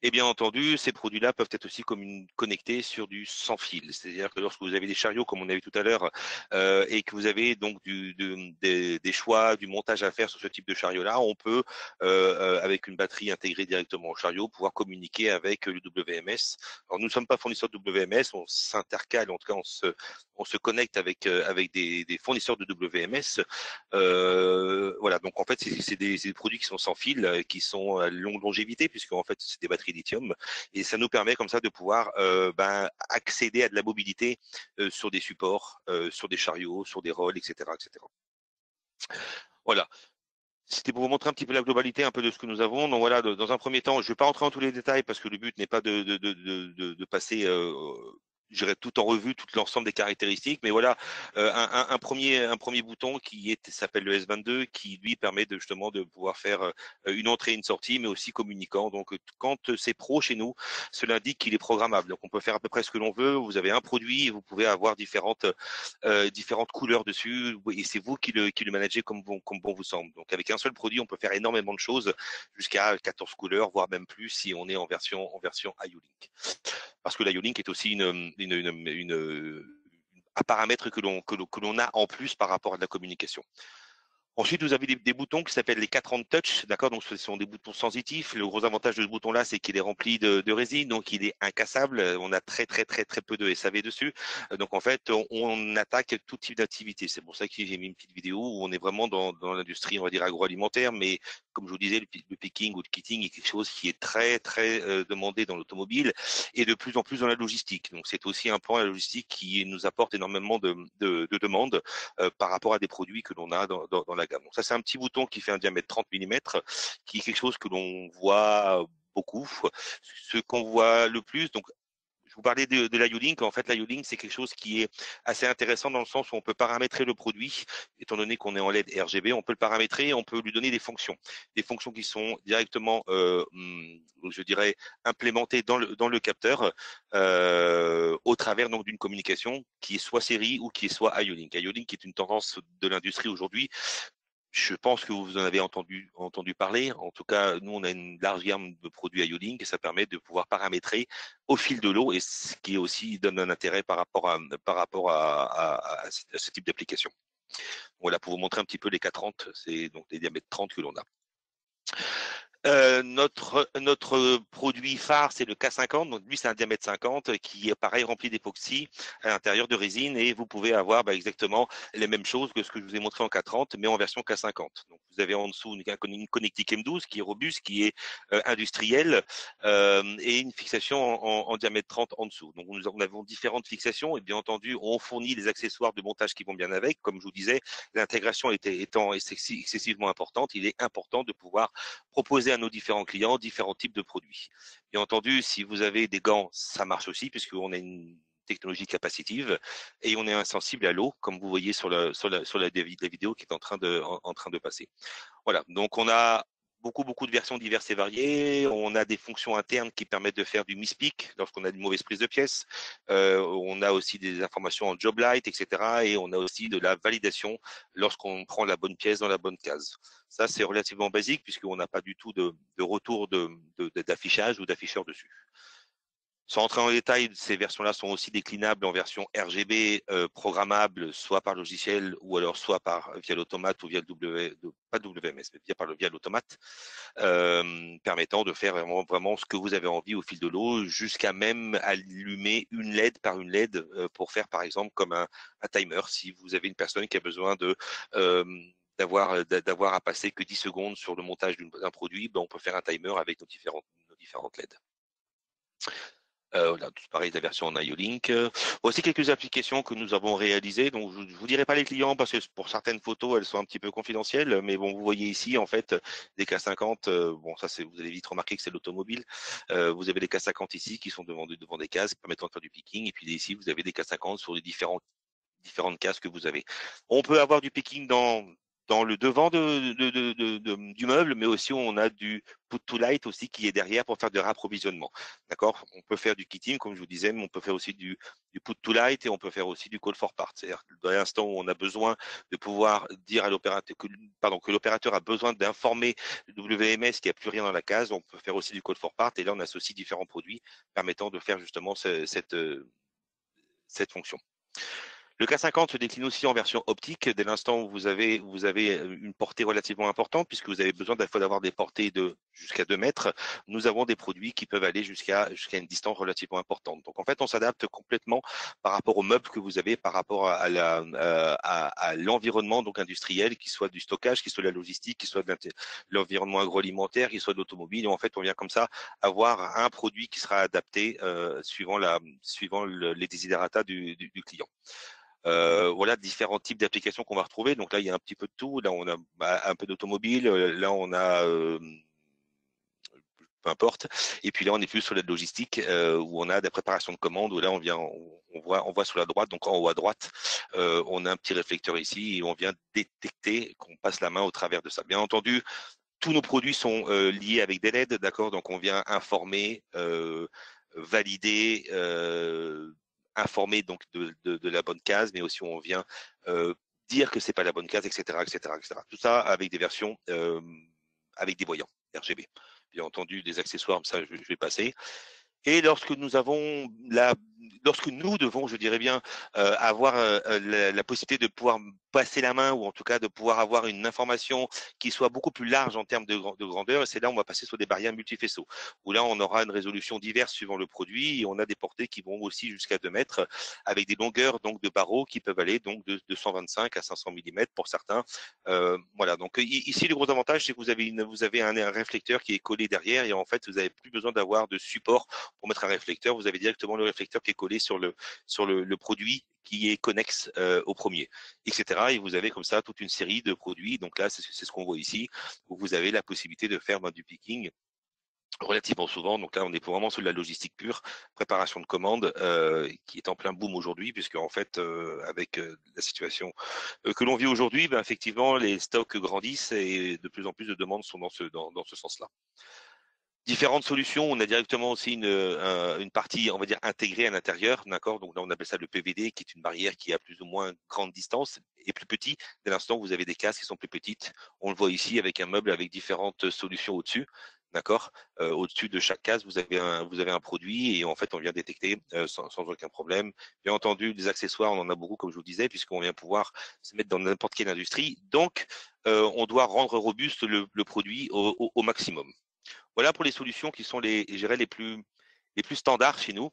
Et bien entendu, ces produits-là peuvent être aussi connectés sur du sans fil. C'est-à-dire que lorsque vous avez des chariots, comme on a vu tout à l'heure, et que vous avez donc des choix, du montage à faire sur ce type de chariot-là, on peut, avec une batterie intégrée directement au chariot, pouvoir communiquer avec le WMS. Alors nous ne sommes pas fournisseurs de WMS, on s'intercale, en tout cas on se connecte avec des fournisseurs de WMS. Voilà, donc en fait c'est des produits qui sont sans fil, qui sont à longue longévité, puisque en fait c'est des batteries lithium, et ça nous permet comme ça de pouvoir accéder à de la mobilité sur des supports, sur des chariots, sur des rolls, etc., etc. Voilà. C'était pour vous montrer un petit peu la globalité un peu de ce que nous avons. Donc voilà, dans un premier temps, je ne vais pas rentrer dans tous les détails parce que le but n'est pas de passer je dirais tout en revue, tout l'ensemble des caractéristiques, mais voilà un premier bouton qui s'appelle le S22, qui lui permet justement de pouvoir faire une entrée et une sortie, mais aussi communicant. Donc quand c'est pro chez nous, cela indique qu'il est programmable. Donc on peut faire à peu près ce que l'on veut. Vous avez un produit et vous pouvez avoir différentes couleurs dessus, et c'est vous qui le managez comme bon vous semble. Donc avec un seul produit, on peut faire énormément de choses, jusqu'à 14 couleurs, voire même plus si on est en version IO-Link. Parce que l'IO-Link est aussi un paramètre que l'on a en plus par rapport à de la communication. Ensuite, vous avez des boutons qui s'appellent les 4 touch, d'accord. Donc, ce sont des boutons sensitifs. Le gros avantage de ce bouton-là, c'est qu'il est rempli de résine, donc il est incassable. On a très peu de SAV dessus. Donc, en fait, on attaque tout type d'activité. C'est pour ça que j'ai mis une petite vidéo où on est vraiment dans l'industrie, on va dire agroalimentaire, mais comme je vous disais, le picking ou le kitting est quelque chose qui est très demandé dans l'automobile et de plus en plus dans la logistique. Donc, c'est aussi un point de la logistique qui nous apporte énormément de demandes par rapport à des produits que l'on a dans la gamme. Donc ça, c'est un petit bouton qui fait un diamètre 30 mm, qui est quelque chose que l'on voit beaucoup. Ce qu'on voit le plus, donc je vous parlais de l'IO-Link. En fait, l'IO-Link, c'est quelque chose qui est assez intéressant dans le sens où on peut paramétrer le produit, étant donné qu'on est en LED RGB, on peut le paramétrer, on peut lui donner des fonctions qui sont directement, je dirais, implémentées dans le capteur, au travers donc d'une communication qui est soit série ou qui est soit IO-Link. IO-Link est une tendance de l'industrie aujourd'hui. Je pense que vous en avez entendu parler. En tout cas, nous, on a une large gamme de produits IO-Link et ça permet de pouvoir paramétrer au fil de l'eau, et ce qui aussi donne un intérêt par rapport à ce type d'application. Voilà, pour vous montrer un petit peu les K30, c'est donc les diamètres 30 que l'on a. Notre produit phare, c'est le K50. Donc lui, c'est un diamètre 50 qui est pareil rempli d'époxy à l'intérieur de résine, et vous pouvez avoir exactement les mêmes choses que ce que je vous ai montré en K30, mais en version K50. Donc vous avez en dessous une connectique M12 qui est robuste, qui est industrielle, et une fixation en diamètre 30 en dessous. Donc nous avons différentes fixations, et bien entendu, on fournit les accessoires de montage qui vont bien avec. Comme je vous disais, l'intégration étant excessivement importante, il est important de pouvoir proposer à nos différents clients différents types de produits. Bien entendu, si vous avez des gants, ça marche aussi, puisqu'on a une technologie capacitive et on est insensible à l'eau, comme vous voyez sur la vidéo qui est en train de passer. Voilà, donc on a beaucoup de versions diverses et variées. On a des fonctions internes qui permettent de faire du mispick lorsqu'on a une mauvaise prise de pièces. On a aussi des informations en job light, etc. Et on a aussi de la validation lorsqu'on prend la bonne pièce dans la bonne case. Ça, c'est relativement basique puisqu'on n'a pas du tout de retour d'affichage ou d'afficheur dessus. Sans entrer en détail, ces versions-là sont aussi déclinables en version RGB programmable, soit par logiciel ou alors soit via l'automate ou via pas WMS, mais via l'automate, permettant de faire vraiment ce que vous avez envie au fil de l'eau, jusqu'à même allumer une LED par une LED pour faire par exemple comme un timer. Si vous avez une personne qui a besoin d'avoir à passer que 10 secondes sur le montage d'un produit, ben on peut faire un timer avec nos différentes LED. Voilà, tout pareil, la version en IO-Link. Aussi quelques applications que nous avons réalisées. Donc, je ne vous dirai pas les clients parce que pour certaines photos, elles sont un petit peu confidentielles. Mais bon, vous voyez ici, en fait, des K50. Bon, ça, vous avez vite remarqué que c'est l'automobile. Vous avez des K50 ici qui sont devant des cases permettant de faire du picking. Et puis ici, vous avez des K50 sur les différentes cases que vous avez. On peut avoir du picking dans le devant du meuble, mais aussi on a du put to light aussi qui est derrière pour faire de rapprovisionnement. D'accord? On peut faire du kitting, comme je vous disais, mais on peut faire aussi du put to light et on peut faire aussi du call for part. C'est-à-dire que dans l'instant où on a besoin de pouvoir dire à l'opérateur que l'opérateur a besoin d'informer le WMS qu'il n'y a plus rien dans la case, on peut faire aussi du call for part et là on associe différents produits permettant de faire justement cette fonction. Le K50 se décline aussi en version optique dès l'instant où vous avez une portée relativement importante, puisque vous avez besoin d'avoir des portées de jusqu'à 2 mètres. Nous avons des produits qui peuvent aller jusqu'à une distance relativement importante. Donc en fait, on s'adapte complètement par rapport aux meubles que vous avez, par rapport à l'environnement donc industriel, qui soit du stockage, qui soit de la logistique, qui soit de l'environnement agroalimentaire, qui soit de l'automobile. Et en fait, on vient comme ça avoir un produit qui sera adapté suivant les desiderata du client. Voilà différents types d'applications qu'on va retrouver. Donc là, il y a un petit peu de tout. Là, on a un peu d'automobile. Là, on a peu importe. Et puis là, on est plus sur la logistique où on a des préparations de commandes. Où là, on voit sur la droite, donc en haut à droite, on a un petit réflecteur ici et on vient détecter qu'on passe la main au travers de ça. Bien entendu, tous nos produits sont liés avec des LED, d'accord. Donc on vient informer, valider. Informer donc de la bonne case, mais aussi on vient dire que c'est pas la bonne case, etc., etc., etc. Tout ça avec des versions avec des voyants RGB. Bien entendu, des accessoires, ça je vais passer. Et lorsque nous devons, je dirais bien, avoir la possibilité de pouvoir passer la main ou en tout cas de pouvoir avoir une information qui soit beaucoup plus large en termes de grandeur, et c'est là où on va passer sur des barrières multifaisceaux, où là on aura une résolution diverse suivant le produit et on a des portées qui vont aussi jusqu'à 2 mètres avec des longueurs donc de barreaux qui peuvent aller donc de 125 à 500 mm pour certains. Voilà, donc ici le gros avantage c'est que vous avez un réflecteur qui est collé derrière et en fait vous n'avez plus besoin d'avoir de support pour mettre un réflecteur, vous avez directement le réflecteur qui est collé sur le produit qui est connexe au premier, etc. Et vous avez comme ça toute une série de produits. Donc là, c'est ce qu'on voit ici, où vous avez la possibilité de faire du picking relativement souvent. Donc là, on est vraiment sur de la logistique pure, préparation de commandes, qui est en plein boom aujourd'hui, puisque en fait, avec la situation que l'on vit aujourd'hui, ben, effectivement, les stocks grandissent et de plus en plus de demandes sont dans ce sens-là. Différentes solutions, on a directement aussi une partie, on va dire, intégrée à l'intérieur, d'accord. Donc là, on appelle ça le PVD, qui est une barrière qui a plus ou moins grande distance et plus petit. Dès l'instant, vous avez des cases qui sont plus petites. On le voit ici avec un meuble avec différentes solutions au-dessus, d'accord. Au-dessus de chaque case, vous avez un produit et en fait, on vient détecter sans aucun problème. Bien entendu, des accessoires, on en a beaucoup, comme je vous disais, puisqu'on vient pouvoir se mettre dans n'importe quelle industrie. Donc, on doit rendre robuste le produit au maximum. Voilà pour les solutions qui sont les plus standards chez nous.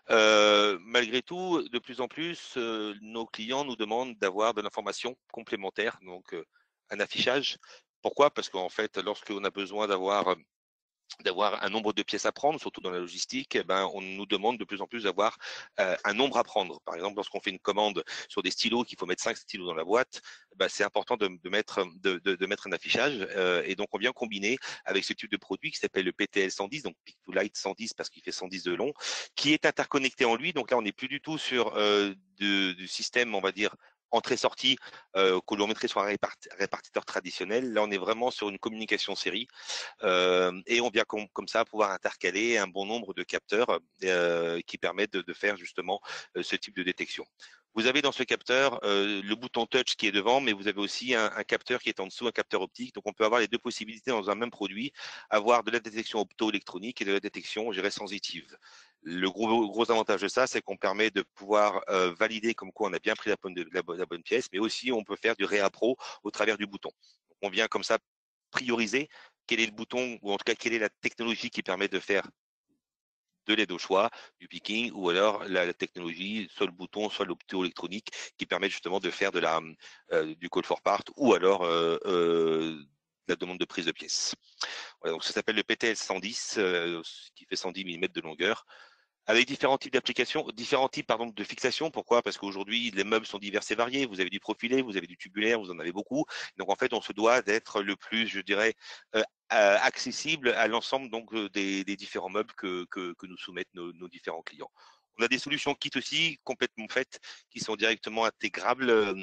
Malgré tout, de plus en plus, nos clients nous demandent d'avoir de l'information complémentaire, donc un affichage. Pourquoi? Parce qu'en fait, lorsqu'on a besoin d'avoir un nombre de pièces à prendre, surtout dans la logistique, on nous demande de plus en plus d'avoir un nombre à prendre. Par exemple, lorsqu'on fait une commande sur des stylos, qu'il faut mettre 5 stylos dans la boîte, c'est important de mettre un affichage. Et donc, on vient combiner avec ce type de produit qui s'appelle le PTL 110, donc Pick to Light 110 parce qu'il fait 110 de long, qui est interconnecté en lui. Donc là, on n'est plus du tout sur du système, on va dire, entrée-sortie que l'on mettrait sur un répartiteur traditionnel. Là, on est vraiment sur une communication série et on vient comme ça pouvoir intercaler un bon nombre de capteurs qui permettent de faire justement ce type de détection. Vous avez dans ce capteur le bouton touch qui est devant, mais vous avez aussi un capteur qui est en dessous, un capteur optique. Donc, on peut avoir les deux possibilités dans un même produit, avoir de la détection opto-électronique et de la détection, je dirais, sensitive. Le gros avantage de ça, c'est qu'on permet de pouvoir valider comme quoi on a bien pris la bonne pièce, mais aussi on peut faire du réappro au travers du bouton. Donc, on vient comme ça prioriser quel est le bouton, ou en tout cas quelle est la technologie qui permet de faire de l'aide au choix, du picking, ou alors la technologie, soit le bouton, soit l'opto-électronique, qui permet justement de faire du call for part, ou alors la demande de prise de pièce. Voilà, donc ça s'appelle le PTL 110, qui fait 110 mm de longueur, avec différents types d'applications, différents types pardon, de fixation. Pourquoi? Parce qu'aujourd'hui, les meubles sont divers et variés. Vous avez du profilé, vous avez du tubulaire, vous en avez beaucoup. Donc en fait, on se doit d'être le plus, je dirais, accessible à l'ensemble donc des différents meubles que nous soumettent nos différents clients. On a des solutions kit aussi complètement faites qui sont directement intégrables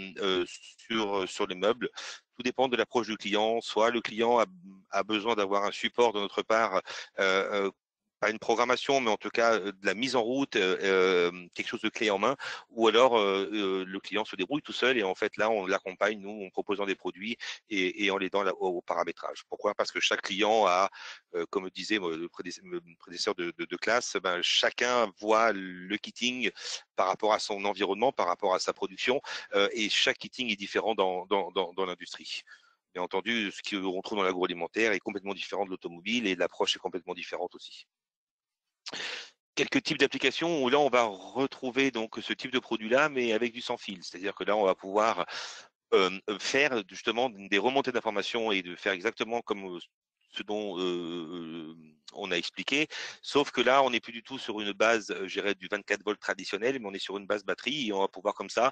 sur les meubles. Tout dépend de l'approche du client. Soit le client a besoin d'avoir un support de notre part, pas une programmation, mais en tout cas de la mise en route, quelque chose de clé en main, ou alors le client se débrouille tout seul et en fait là on l'accompagne nous en proposant des produits et en l'aidant au paramétrage. Pourquoi? Parce que chaque client a, comme disait le prédécesseur de classe, ben, chacun voit le kitting par rapport à son environnement, par rapport à sa production, et chaque kitting est différent dans l'industrie. Bien entendu, ce qu'on trouve dans l'agroalimentaire est complètement différent de l'automobile et l'approche est complètement différente aussi. Quelques types d'applications où là on va retrouver donc ce type de produit-là, mais avec du sans fil. C'est-à-dire que là on va pouvoir faire justement des remontées d'informations et de faire exactement comme ce dont on a expliqué, sauf que là, on n'est plus du tout sur une base, je dirais, du 24 volts traditionnel, mais on est sur une base batterie et on va pouvoir comme ça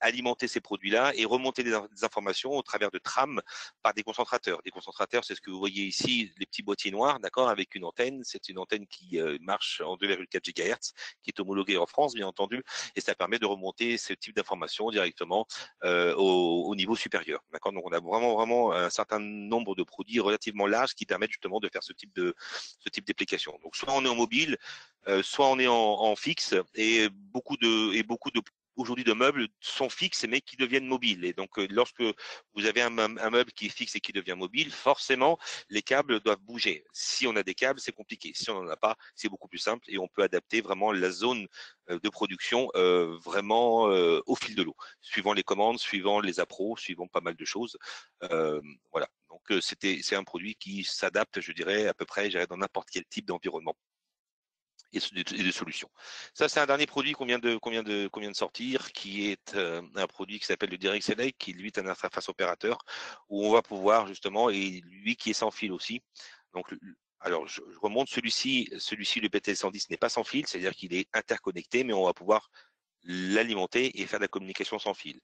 alimenter ces produits-là et remonter des informations au travers de trames par des concentrateurs. Des concentrateurs, c'est ce que vous voyez ici, les petits boîtiers noirs, d'accord, avec une antenne. C'est une antenne qui marche en 2,4 GHz, qui est homologuée en France, bien entendu, et ça permet de remonter ce type d'informations directement au niveau supérieur. D'accord. Donc on a vraiment un certain nombre de produits relativement larges qui permettent justement de faire ce type d'application. Donc soit on est en mobile, soit on est en fixe, et beaucoup de aujourd'hui de meubles sont fixes mais qui deviennent mobiles. Et donc lorsque vous avez un meuble qui est fixe et qui devient mobile, forcément les câbles doivent bouger. Si on a des câbles, c'est compliqué. Si on n'en a pas, c'est beaucoup plus simple et on peut adapter vraiment la zone de production vraiment au fil de l'eau, suivant les commandes, suivant les appros, suivant pas mal de choses. Voilà. Donc c'est un produit qui s'adapte, je dirais, à peu près, dans n'importe quel type d'environnement et de solutions. Ça, c'est un dernier produit qu'on vient de sortir, qui est un produit qui s'appelle le Direct Select, qui lui est un interface opérateur où on va pouvoir justement, et lui qui est sans fil aussi. Donc alors, je remonte, celui-ci, le PTL110 n'est pas sans fil, c'est-à-dire qu'il est interconnecté, mais on va pouvoir l'alimenter et faire de la communication sans fil.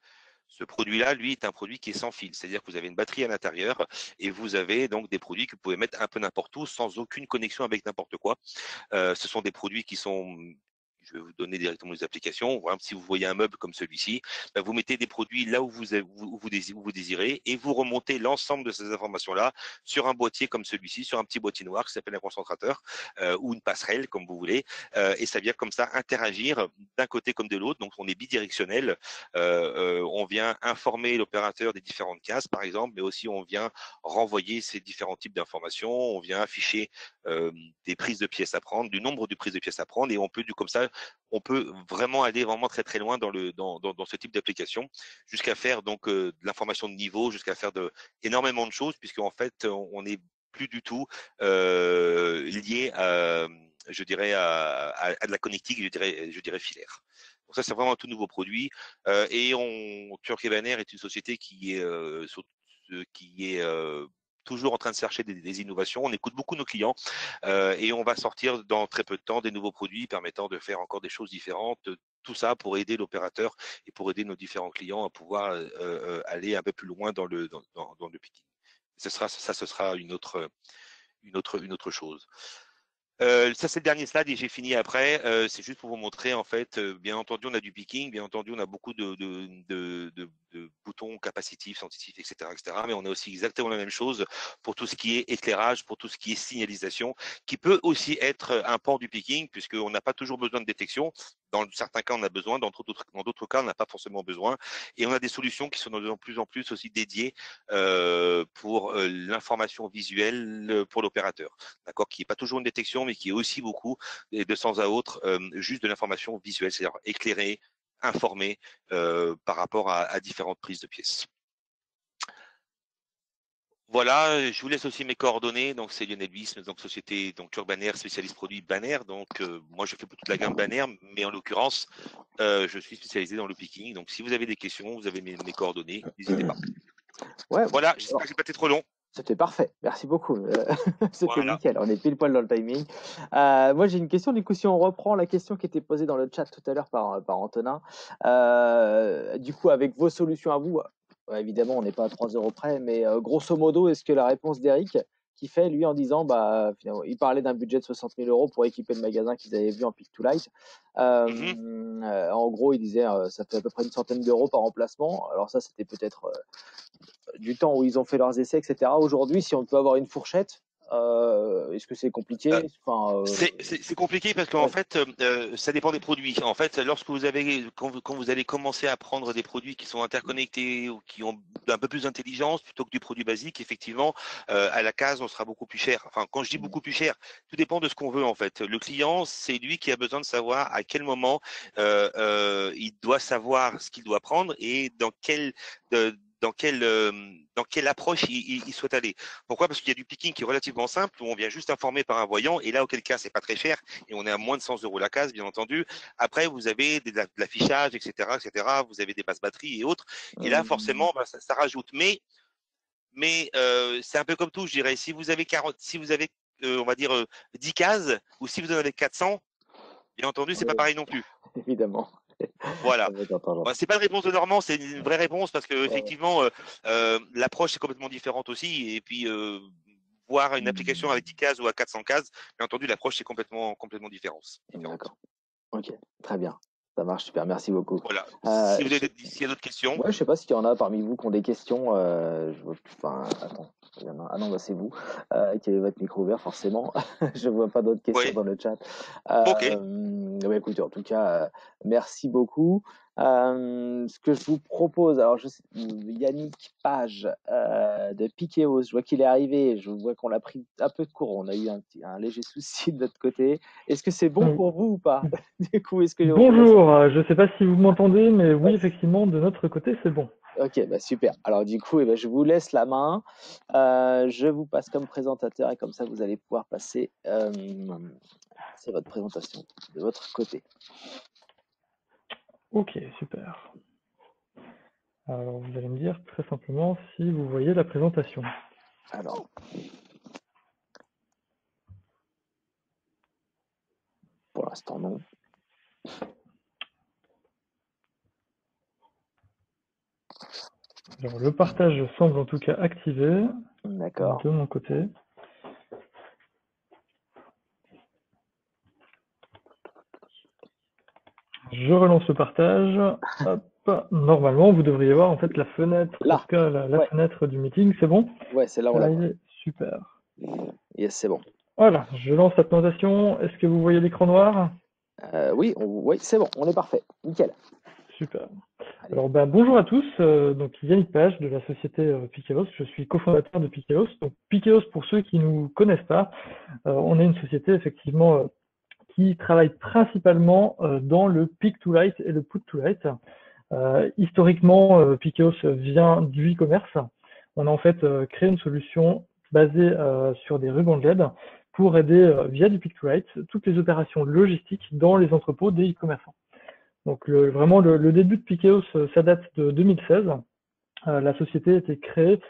Ce produit-là, lui, est un produit qui est sans fil, c'est-à-dire que vous avez une batterie à l'intérieur et vous avez donc des produits que vous pouvez mettre un peu n'importe où sans aucune connexion avec n'importe quoi. Ce sont des produits qui sont... Je vais vous donner directement les applications. Voilà, si vous voyez un meuble comme celui-ci, ben vous mettez des produits là où vous désirez et vous remontez l'ensemble de ces informations-là sur un boîtier comme celui-ci, sur un petit boîtier noir qui s'appelle un concentrateur ou une passerelle, comme vous voulez. Et ça vient comme ça interagir d'un côté comme de l'autre. Donc, on est bidirectionnel. On vient informer l'opérateur des différentes cases, par exemple, mais aussi on vient renvoyer ces différents types d'informations. On vient afficher des prises de pièces à prendre, du nombre de prises de pièces à prendre, et on peut comme ça, on peut vraiment aller vraiment très très loin dans ce type d'application, jusqu'à faire donc de l'information de niveau, jusqu'à faire énormément de choses, puisque en fait on n'est plus du tout lié à, je dirais à de la connectique, je dirais filaire. Donc ça, c'est vraiment un tout nouveau produit. Et Turk Ebaner est une société qui est toujours en train de chercher des innovations. On écoute beaucoup nos clients et on va sortir dans très peu de temps des nouveaux produits permettant de faire encore des choses différentes. Tout ça pour aider l'opérateur et pour aider nos différents clients à pouvoir aller un peu plus loin dans le picking. Ce sera une autre chose. Ça, c'est le dernier slide et j'ai fini après. C'est juste pour vous montrer, en fait, bien entendu, on a du picking, bien entendu, on a beaucoup de boutons capacitifs, sensitifs, etc., mais on a aussi exactement la même chose pour tout ce qui est éclairage, pour tout ce qui est signalisation, qui peut aussi être un pan du picking, puisqu'on n'a pas toujours besoin de détection. dans certains cas, on a besoin, dans d'autres cas, on n'a pas forcément besoin. Et on a des solutions qui sont de plus en plus aussi dédiées pour l'information visuelle pour l'opérateur, d'accord, qui n'est pas toujours une détection, mais qui est aussi beaucoup, et de temps à autre, juste de l'information visuelle, c'est-à-dire éclairer, informer par rapport à différentes prises de pièces. Voilà, je vous laisse aussi mes coordonnées. Donc c'est Lionel Buisme, donc société donc Turbanner, spécialiste produit Banner. Donc moi je fais toute la gamme Banner, mais en l'occurrence je suis spécialisé dans le picking. Donc si vous avez des questions, vous avez mes coordonnées, n'hésitez pas. Ouais, Voilà, j'espère que j'ai pas été trop long. c'était parfait, merci beaucoup. C'était Voilà. nickel, on est pile poil dans le timing. Moi j'ai une question, du coup si on reprend la question qui était posée dans le chat tout à l'heure par Antonin, du coup avec vos solutions à vous, évidemment on n'est pas à 3 € près, mais grosso modo est-ce que la réponse d'Eric qui fait lui en disant, finalement, il parlait d'un budget de 60 000 € pour équiper le magasin qu'ils avaient vu en Pick to Light. En gros il disait ça fait à peu près une centaine d'euros par emplacement, alors ça c'était peut-être du temps où ils ont fait leurs essais, etc. Aujourd'hui, si on peut avoir une fourchette, est-ce que c'est compliqué? C'est compliqué parce qu'en fait, ça dépend des produits. En fait, quand vous allez commencer à prendre des produits qui sont interconnectés ou qui ont un peu plus d'intelligence plutôt que du produit basique, effectivement, à la case, on sera beaucoup plus cher. Enfin, quand je dis beaucoup plus cher, tout dépend de ce qu'on veut en fait. Le client, c'est lui qui a besoin de savoir à quel moment il doit savoir ce qu'il doit prendre et dans quelle approche il souhaite aller. Pourquoi? Parce qu'il y a du picking qui est relativement simple, où on vient juste informer par un voyant, et là, auquel cas, c'est pas très cher, et on est à moins de 100 € la case, bien entendu. Après, vous avez de l'affichage, etc., etc. Vous avez des passes batteries et autres. Et là, forcément, ça rajoute. Mais c'est un peu comme tout, je dirais. Si vous avez on va dire 10 cases, ou si vous en avez 400, bien entendu, c'est pas pareil non plus. Évidemment. Voilà. C'est pas une réponse de Normand, c'est une vraie réponse parce que effectivement l'approche est complètement différente aussi. Et puis voir une application avec 10 cases ou à 400 cases, bien entendu l'approche est complètement différente. D'accord. Ok, très bien. Ça marche super, merci beaucoup. Voilà. S'il y a d'autres questions. Ouais, je sais pas s'il y en a parmi vous qui ont des questions. Attends. Ah non, c'est vous qui avez votre micro ouvert, forcément. Je vois pas d'autres questions dans le chat. Ok. Écoutez, en tout cas, merci beaucoup. Ce que je vous propose, alors Yannick Page de Piqueos, je vois qu'il est arrivé, je vois qu'on l'a pris un peu de court, on a eu un léger souci de notre côté. Est-ce que c'est bon pour vous ou pas? Du coup, Bonjour, je ne sais pas si vous m'entendez, mais oui, effectivement, de notre côté, c'est bon. Ok, super. Alors du coup, je vous laisse la main. Je vous passe comme présentateur et comme ça, vous allez pouvoir passer c'est votre présentation de votre côté. Ok, super. Alors, vous allez me dire très simplement si vous voyez la présentation. Alors, pour l'instant, non. Alors, le partage semble en tout cas activé. D'accord. De mon côté. Je relance le partage. Hop. Normalement, vous devriez voir en fait la fenêtre, là. En tout cas, la fenêtre du meeting, c'est bon? Ouais, c'est là où on l'a. Super. Yes, c'est bon. Voilà, je lance la présentation. Est-ce que vous voyez l'écran noir? Oui, c'est bon, on est parfait. Nickel. Super. Alors, bonjour à tous. Donc, Yannick Page de la société Piqueos. Je suis cofondateur de Piqueos. Donc, Piqueos, pour ceux qui ne nous connaissent pas, on est une société effectivement qui travaille principalement dans le pick to light et le put to light. Historiquement, Piqueos vient du e-commerce. On a en fait créé une solution basée sur des rubans de LED pour aider via du pick to light toutes les opérations logistiques dans les entrepôts des e-commerçants. Donc vraiment le début de Piqueos, ça date de 2016. La société a été créée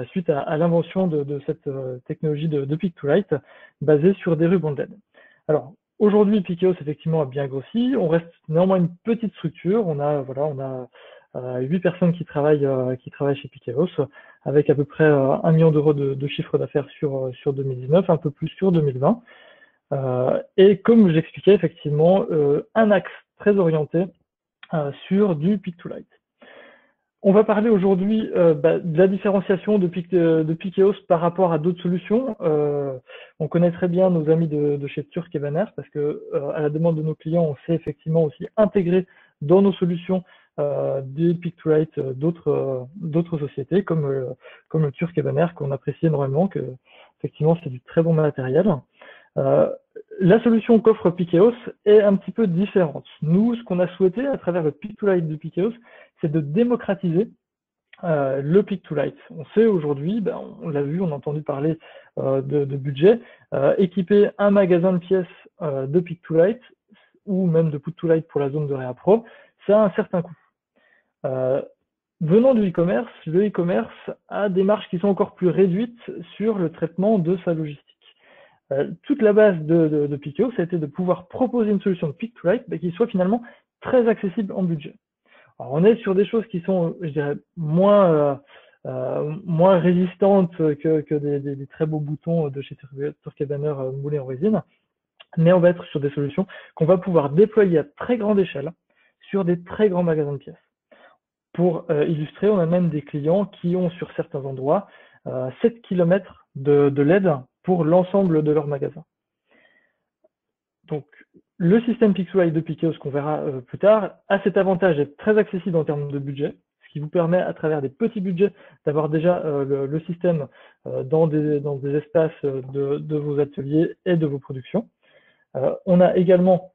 suite à l'invention de cette technologie de pick to light basée sur des rubans de LED. Alors aujourd'hui, Piqueos effectivement a bien grossi. On reste néanmoins une petite structure. On a 8 personnes qui travaillent chez Piqueos, avec à peu près 1 million d'euros de chiffre d'affaires sur 2019, un peu plus sur 2020. Et comme je l'expliquais, effectivement, un axe très orienté sur du pick to light. On va parler aujourd'hui de la différenciation de Pikeos par rapport à d'autres solutions. On connaît très bien nos amis de chez Turk et Banner parce que à la demande de nos clients, on sait effectivement aussi intégrer dans nos solutions des Pick2Write d'autres sociétés comme le Turk et Banner qu'on apprécie énormément, que effectivement c'est du très bon matériel. La solution qu'offre Pikeos est un petit peu différente. Nous, ce qu'on a souhaité à travers le Pick2Write de Pikeos, c'est de démocratiser le Pick2Write. On sait aujourd'hui, on l'a vu, on a entendu parler de budget, équiper un magasin de pièces de Pick2Write ou même de Put2Write pour la zone de Réa Pro, ça a un certain coût. Venant du e-commerce, le e-commerce a des marges qui sont encore plus réduites sur le traitement de sa logistique. Toute la base de Pikeos, ça a été de pouvoir proposer une solution de Pick2Write qui soit finalement très accessible en budget. Alors, on est sur des choses qui sont, je dirais, moins résistantes que des très beaux boutons de chez Turk et Banner moulés en résine, mais on va être sur des solutions qu'on va pouvoir déployer à très grande échelle sur des très grands magasins de pièces. Pour illustrer, on a même des clients qui ont sur certains endroits 7 km de LED pour l'ensemble de leur magasin. Donc, le système Pick2Write de Pikeos qu'on verra plus tard a cet avantage d'être très accessible en termes de budget, ce qui vous permet à travers des petits budgets d'avoir déjà le système dans des espaces de vos ateliers et de vos productions. On a également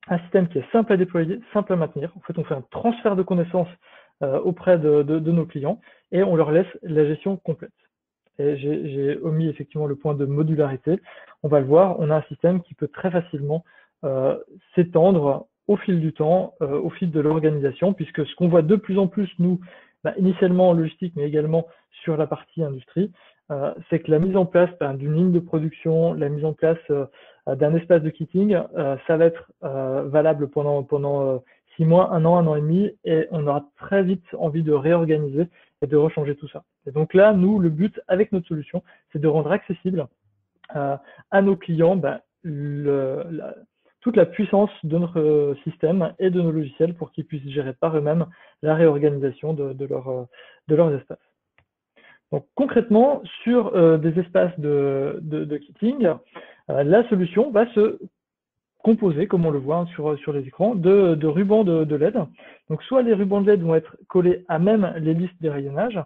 un système qui est simple à déployer, simple à maintenir. En fait, on fait un transfert de connaissances auprès de nos clients et on leur laisse la gestion complète. Et j'ai omis effectivement le point de modularité. On va le voir, on a un système qui peut très facilement s'étendre au fil du temps, au fil de l'organisation, puisque ce qu'on voit de plus en plus, nous, initialement en logistique, mais également sur la partie industrie, c'est que la mise en place d'une ligne de production, la mise en place d'un espace de kitting, ça va être valable pendant 6 mois, 1 an et demi, et on aura très vite envie de réorganiser et de rechanger tout ça. Et donc là, nous, le but avec notre solution, c'est de rendre accessible à nos clients toute la puissance de notre système et de nos logiciels pour qu'ils puissent gérer par eux-mêmes la réorganisation de leurs espaces. Donc concrètement, sur des espaces de kitting, la solution va se composé, comme on le voit sur les écrans, de rubans de LED. Donc, soit les rubans de LED vont être collés à même les listes des rayonnages,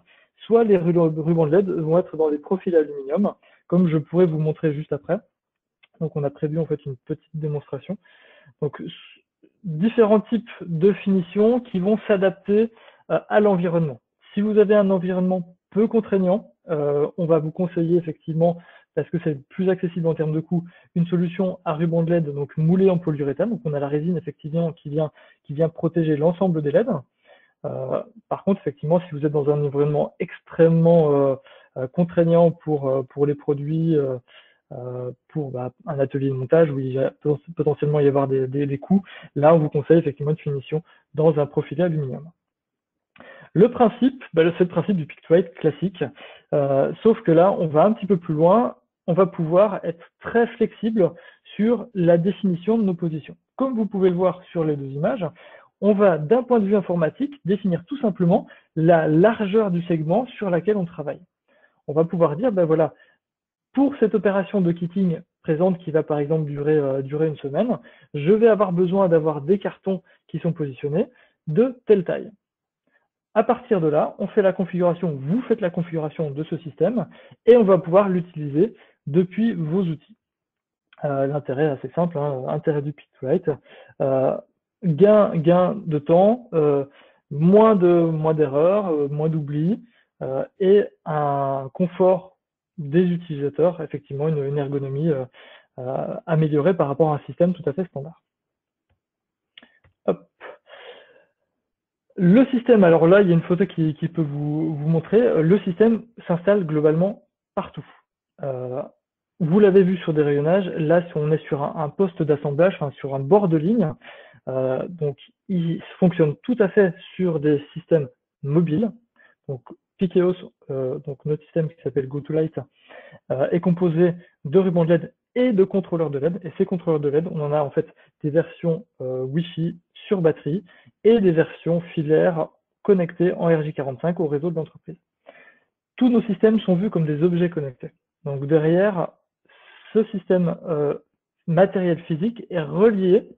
soit les rubans de LED vont être dans des profils aluminium, comme je pourrais vous montrer juste après. Donc, on a prévu en fait une petite démonstration. Donc, différents types de finitions qui vont s'adapter à l'environnement. Si vous avez un environnement peu contraignant, on va vous conseiller effectivement, parce que c'est plus accessible en termes de coût, une solution à ruban de LED, donc moulée en polyuréthane. Donc on a la résine effectivement qui vient protéger l'ensemble des LED. Par contre, effectivement, si vous êtes dans un environnement extrêmement contraignant pour les produits, pour un atelier de montage où il va potentiellement y avoir des coûts, là on vous conseille effectivement une finition dans un profilé aluminium. Le principe, c'est le principe du Pick2Write classique, sauf que là, on va un petit peu plus loin, on va pouvoir être très flexible sur la définition de nos positions. Comme vous pouvez le voir sur les 2 images, on va, d'un point de vue informatique, définir tout simplement la largeur du segment sur laquelle on travaille. On va pouvoir dire, voilà, pour cette opération de kitting présente qui va par exemple durer 1 semaine, je vais avoir besoin d'avoir des cartons qui sont positionnés de telle taille. À partir de là, on fait la configuration, vous faites la configuration de ce système et on va pouvoir l'utiliser depuis vos outils. L'intérêt est assez simple, intérêt du Pick2Write, gain de temps, moins d'erreurs, moins d'oubli et un confort des utilisateurs, effectivement une ergonomie améliorée par rapport à un système tout à fait standard. Hop. Le système, alors là, il y a une photo qui peut vous montrer, le système s'installe globalement partout. Vous l'avez vu sur des rayonnages, là, si on est sur un poste d'assemblage, sur un bord de ligne, donc il fonctionne tout à fait sur des systèmes mobiles. Donc Pikeos, donc notre système qui s'appelle GoToLight, est composé de rubans de LED et de contrôleurs de LED. Et ces contrôleurs de LED, on en a en fait des versions Wi-Fi sur batterie et des versions filaires connectés en RJ45 au réseau de l'entreprise. Tous nos systèmes sont vus comme des objets connectés. Donc derrière, ce système matériel physique est relié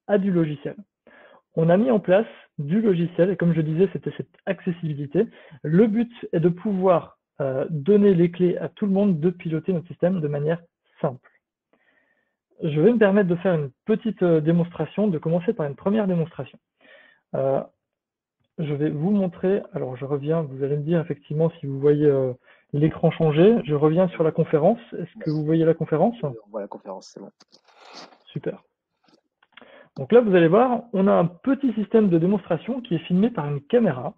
à du logiciel. On a mis en place du logiciel, et comme je disais, c'était cette accessibilité. Le but est de pouvoir donner les clés à tout le monde de piloter notre système de manière simple. Je vais me permettre de faire une petite démonstration, de commencer par une première démonstration. Je vais vous montrer, alors je reviens, vous allez me dire effectivement si vous voyez l'écran changer. Je reviens sur la conférence. Est-ce que vous voyez la conférence? On voit la conférence, c'est bon. Super. Donc là, vous allez voir, on a un petit système de démonstration qui est filmé par une caméra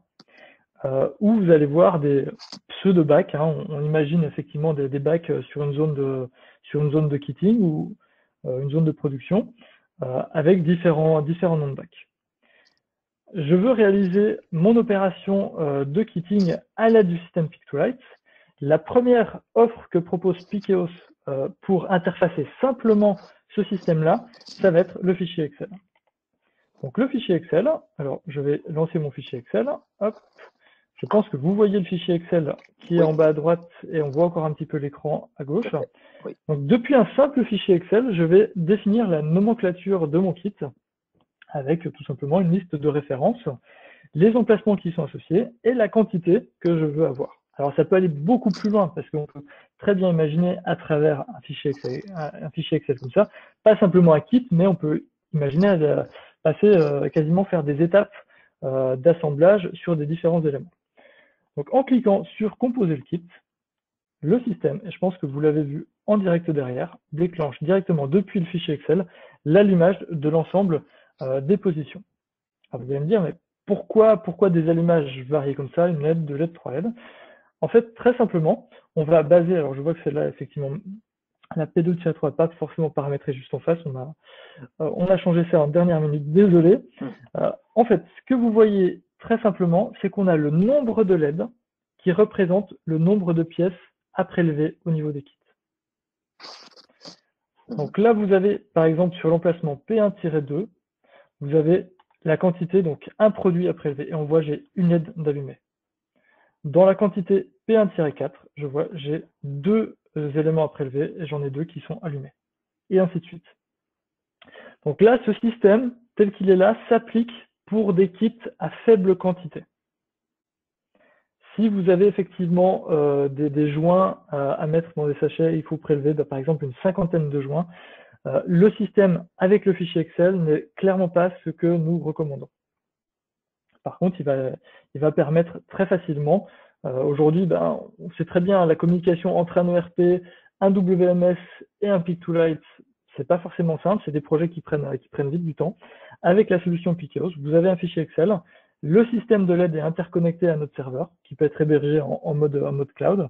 où vous allez voir des pseudo-bacs. On imagine effectivement des bacs sur une zone de kitting ou une zone de production avec différents noms de bacs. Je veux réaliser mon opération de kitting à l'aide du système Pick2Light. La première offre que propose Pikeos pour interfacer simplement ce système-là, ça va être le fichier Excel. Donc le fichier Excel, alors je vais lancer mon fichier Excel. Hop. Je pense que vous voyez le fichier Excel qui est en bas à droite et on voit encore un petit peu l'écran à gauche. Oui. Donc depuis un simple fichier Excel, je vais définir la nomenclature de mon kit avec tout simplement une liste de références, les emplacements qui sont associés et la quantité que je veux avoir. Alors ça peut aller beaucoup plus loin parce qu'on peut très bien imaginer à travers un fichier Excel comme ça, pas simplement un kit, mais on peut imaginer quasiment faire des étapes d'assemblage sur des différents éléments. Donc en cliquant sur composer le kit, le système, et je pense que vous l'avez vu en direct derrière, déclenche directement depuis le fichier Excel l'allumage de l'ensemble des positions. Alors vous allez me dire, mais pourquoi des allumages variés comme ça, une LED, deux LED, trois LED? En fait, très simplement, on va baser, alors je vois que celle-là, effectivement, la P2-3 pas forcément paramétrée juste en face, on a changé ça en dernière minute, désolé. En fait, ce que vous voyez très simplement, c'est qu'on a le nombre de LED qui représente le nombre de pièces à prélever au niveau des kits. Donc là, vous avez, par exemple, sur l'emplacement P1-2, vous avez la quantité, donc un produit à prélever, et on voit j'ai une LED d'allumé. Dans la quantité P1-4, je vois j'ai deux éléments à prélever, et j'en ai deux qui sont allumés, et ainsi de suite. Donc là, ce système, tel qu'il est là, s'applique pour des kits à faible quantité. Si vous avez effectivement des joints à mettre dans des sachets, il faut prélever par exemple une cinquantaine de joints. Le système avec le fichier Excel n'est clairement pas ce que nous recommandons. Par contre, il va permettre très facilement, aujourd'hui, on sait très bien la communication entre un ERP, un WMS et un Pick2Light, c'est pas forcément simple, c'est des projets qui prennent vite du temps. Avec la solution Pikeos, vous avez un fichier Excel, le système de LED est interconnecté à notre serveur, qui peut être hébergé en mode cloud,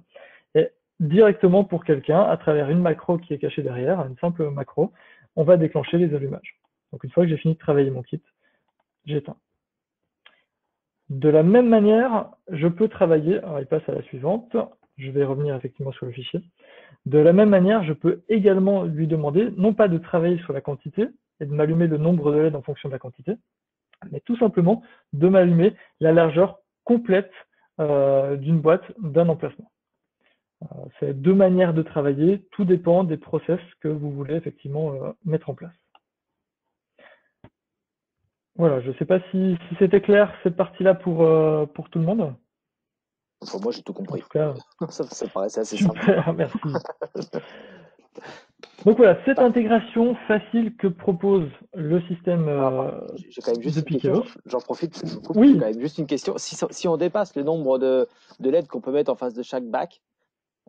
et directement pour quelqu'un, à travers une macro qui est cachée derrière, une simple macro, on va déclencher les allumages. Donc une fois que j'ai fini de travailler mon kit, j'éteins. De la même manière, je peux travailler, alors il passe à la suivante, je vais revenir effectivement sur le fichier. De la même manière, je peux également lui demander, non pas de travailler sur la quantité et de m'allumer le nombre de LED en fonction de la quantité, mais tout simplement de m'allumer la largeur complète d'une boîte, d'un emplacement. C'est deux manières de travailler, tout dépend des process que vous voulez effectivement mettre en place. Voilà, je ne sais pas si c'était clair cette partie-là pour tout le monde. Pour moi, j'ai tout compris. En tout cas, ça paraissait assez super, simple. merci. Donc voilà, cette intégration facile que propose le système j'ai quand même juste de une question. Pikeos. J'en profite, je vous coupe, Oui. j'ai quand même juste une question. Si on dépasse le nombre de LED qu'on peut mettre en face de chaque bac,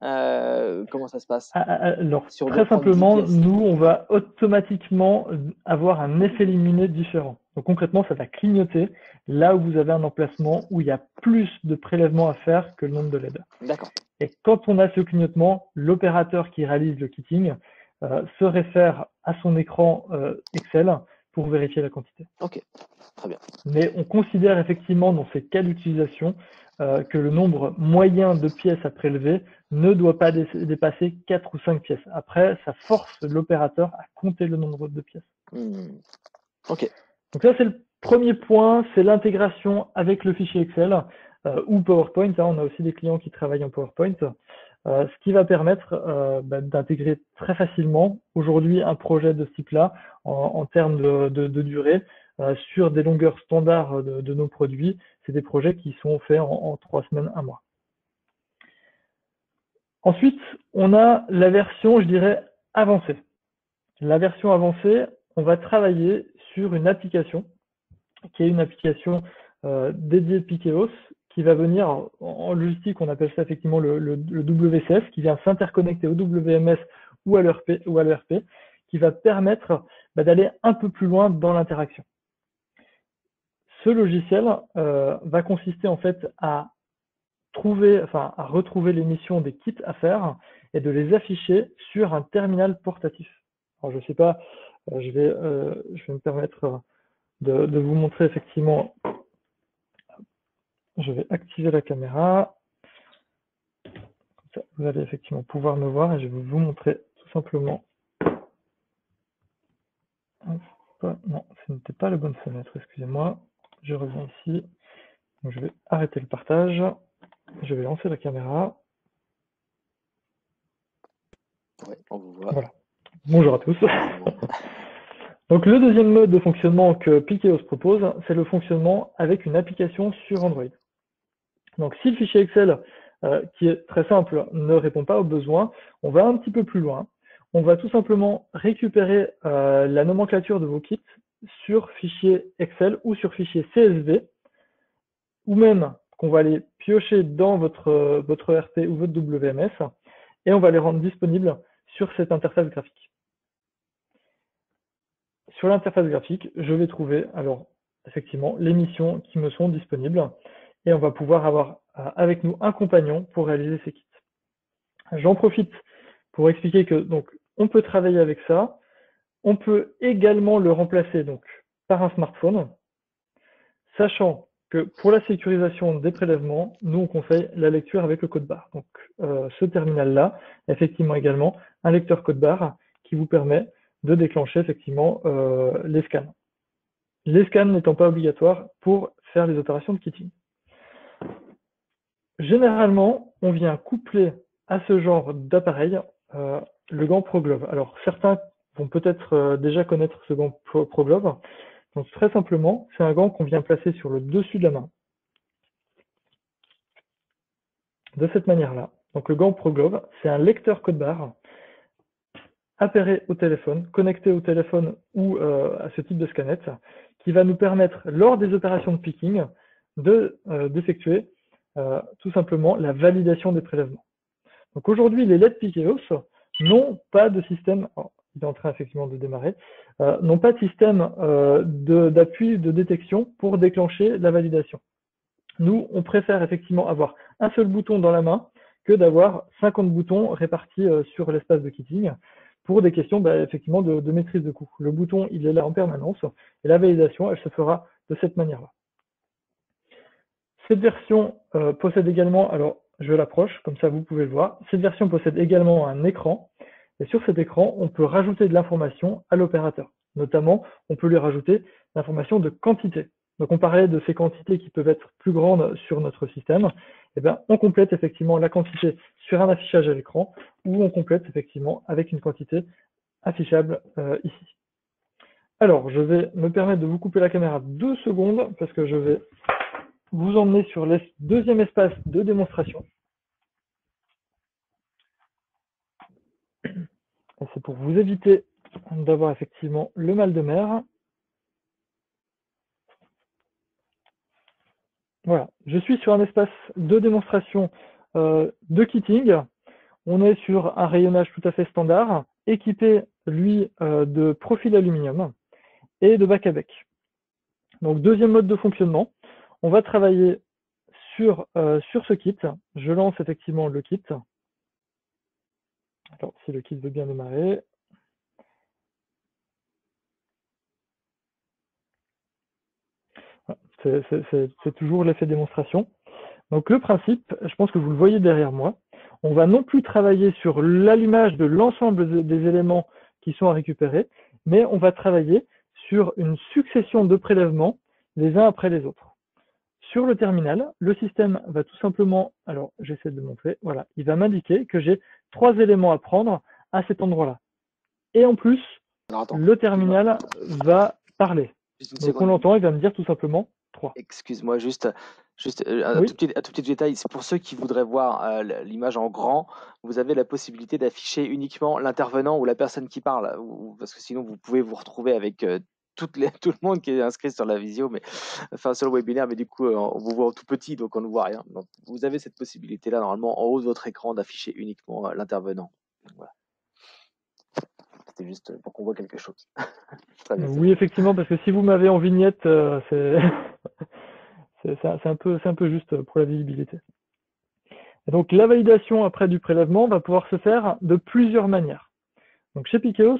comment ça se passe? Alors, Si on doit très prendre 10 simplement, pièces. nous, on va automatiquement avoir un effet lumineux différent. Donc concrètement, ça va clignoter là où vous avez un emplacement où il y a plus de prélèvements à faire que le nombre de LED. D'accord. Et quand on a ce clignotement, l'opérateur qui réalise le kitting se réfère à son écran Excel pour vérifier la quantité. Ok, très bien. Mais on considère effectivement dans ces cas d'utilisation que le nombre moyen de pièces à prélever ne doit pas dépasser 4 ou 5 pièces. Après, ça force l'opérateur à compter le nombre de pièces. Ok. Donc ça, c'est le Premier point, c'est l'intégration avec le fichier Excel ou PowerPoint. On a aussi des clients qui travaillent en PowerPoint, ce qui va permettre d'intégrer très facilement aujourd'hui un projet de ce type-là en termes de durée sur des longueurs standards de nos produits. C'est des projets qui sont faits en 3 semaines, 1 mois. Ensuite, on a la version, je dirais, avancée. La version avancée, on va travailler sur une application qui est une application dédiée Pikeos qui va venir en logistique, on appelle ça effectivement le WCF, qui vient s'interconnecter au WMS ou à l'ERP, qui va permettre d'aller un peu plus loin dans l'interaction. Ce logiciel va consister en fait à retrouver les missions des kits à faire et de les afficher sur un terminal portatif. Alors je sais pas, je vais me permettre de vous montrer effectivement. Je vais activer la caméra. Comme ça, vous allez effectivement pouvoir me voir et je vais vous montrer tout simplement. Non, ce n'était pas la bonne fenêtre, excusez-moi. Je reviens ici. Donc, je vais arrêter le partage. Je vais lancer la caméra. Ouais, on vous voit. Voilà. Bonjour à tous. Donc le deuxième mode de fonctionnement que Pikeos propose, c'est le fonctionnement avec une application sur Android. Donc si le fichier Excel, qui est très simple, ne répond pas aux besoins, on va un petit peu plus loin. On va tout simplement récupérer la nomenclature de vos kits sur fichier Excel ou sur fichier CSV, ou même qu'on va aller piocher dans votre ERP ou votre WMS, et on va les rendre disponibles sur cette interface graphique. Sur l'interface graphique, je vais trouver alors effectivement les missions qui me sont disponibles et on va pouvoir avoir avec nous un compagnon pour réaliser ces kits. J'en profite pour expliquer que donc on peut travailler avec ça. On peut également le remplacer donc par un smartphone, sachant que pour la sécurisation des prélèvements, nous on conseille la lecture avec le code barre. Donc ce terminal-là, effectivement également un lecteur code barre qui vous permet de déclencher effectivement les scans. Les scans n'étant pas obligatoires pour faire les opérations de kitting. Généralement, on vient coupler à ce genre d'appareil le gant ProGlove. Alors certains vont peut-être déjà connaître ce gant ProGlove. Donc très simplement, c'est un gant qu'on vient placer sur le dessus de la main. De cette manière-là. Donc le gant ProGlove, c'est un lecteur code barre appairé au téléphone, connecté au téléphone ou à ce type de scanette, qui va nous permettre, lors des opérations de picking, d'effectuer tout simplement la validation des prélèvements. Donc aujourd'hui, les LED Pikeos n'ont pas de système, il est en train effectivement de démarrer, n'ont pas de système d'appui de détection pour déclencher la validation. Nous, on préfère effectivement avoir un seul bouton dans la main que d'avoir 50 boutons répartis sur l'espace de kitting, pour des questions effectivement de maîtrise de coût. Le bouton, il est là en permanence, et la validation, elle se fera de cette manière-là. Cette version possède également, alors je l'approche, comme ça vous pouvez le voir, cette version possède également un écran, et sur cet écran, on peut rajouter de l'information à l'opérateur. Notamment, on peut lui rajouter l'information de quantité. Donc on parlait de ces quantités qui peuvent être plus grandes sur notre système. Eh bien, on complète effectivement la quantité sur un affichage à l'écran ou on complète effectivement avec une quantité affichable ici. Alors, je vais me permettre de vous couper la caméra 2 secondes parce que je vais vous emmener sur le deuxième espace de démonstration. C'est pour vous éviter d'avoir effectivement le mal de mer. Voilà, je suis sur un espace de démonstration de kitting. On est sur un rayonnage tout à fait standard, équipé, lui, de profil aluminium et de bac à bec. Donc, deuxième mode de fonctionnement, on va travailler sur ce kit. Je lance effectivement le kit. Alors, si le kit veut bien démarrer. C'est toujours l'effet démonstration. Donc le principe, je pense que vous le voyez derrière moi, on va non plus travailler sur l'allumage de l'ensemble des éléments qui sont à récupérer, mais on va travailler sur une succession de prélèvements les uns après les autres. Sur le terminal, le système va tout simplement, alors j'essaie de montrer, voilà, il va m'indiquer que j'ai 3 éléments à prendre à cet endroit-là. Et en plus, Alors, attends, le terminal va parler. juste une Donc on seconde. l'entend, il va me dire tout simplement 3. Excuse-moi, juste Oui. un tout petit détail. C'est pour ceux qui voudraient voir l'image en grand, vous avez la possibilité d'afficher uniquement l'intervenant ou la personne qui parle, parce que sinon vous pouvez vous retrouver avec tout le monde qui est inscrit sur la visio, enfin sur le webinaire, mais du coup on vous voit en tout petit, donc on ne voit rien. Donc, vous avez cette possibilité-là normalement en haut de votre écran d'afficher uniquement l'intervenant. Voilà. C'était juste pour qu'on voit quelque chose. Très bien, Oui, effectivement, parce que si vous m'avez en vignette, c'est un peu juste pour la visibilité. Et donc la validation après du prélèvement va pouvoir se faire de plusieurs manières. Donc chez Pikeos,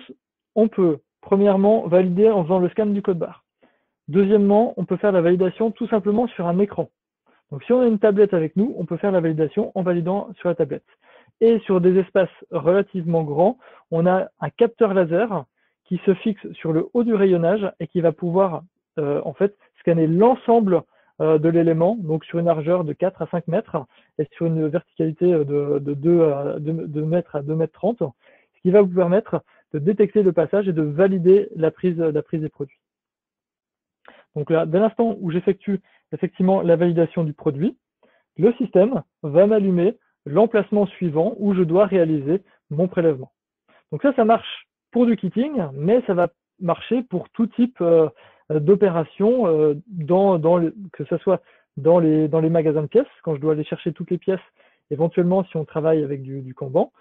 on peut premièrement valider en faisant le scan du code barre. Deuxièmement, on peut faire la validation tout simplement sur un écran. Donc si on a une tablette avec nous, on peut faire la validation en validant sur la tablette. Et sur des espaces relativement grands, on a un capteur laser qui se fixe sur le haut du rayonnage et qui va pouvoir en fait scanner l'ensemble de l'élément, donc sur une largeur de 4 à 5 mètres et sur une verticalité de 2 mètres à 2 mètres 30, ce qui va vous permettre de détecter le passage et de valider la prise des produits. Donc là, dès l'instant où j'effectue effectivement la validation du produit, le système va m'allumer l'emplacement suivant où je dois réaliser mon prélèvement. Donc ça marche pour du kitting, mais ça va marcher pour tout type d'opération, que ce soit dans les magasins de pièces, quand je dois aller chercher toutes les pièces, éventuellement si on travaille avec du Kanban,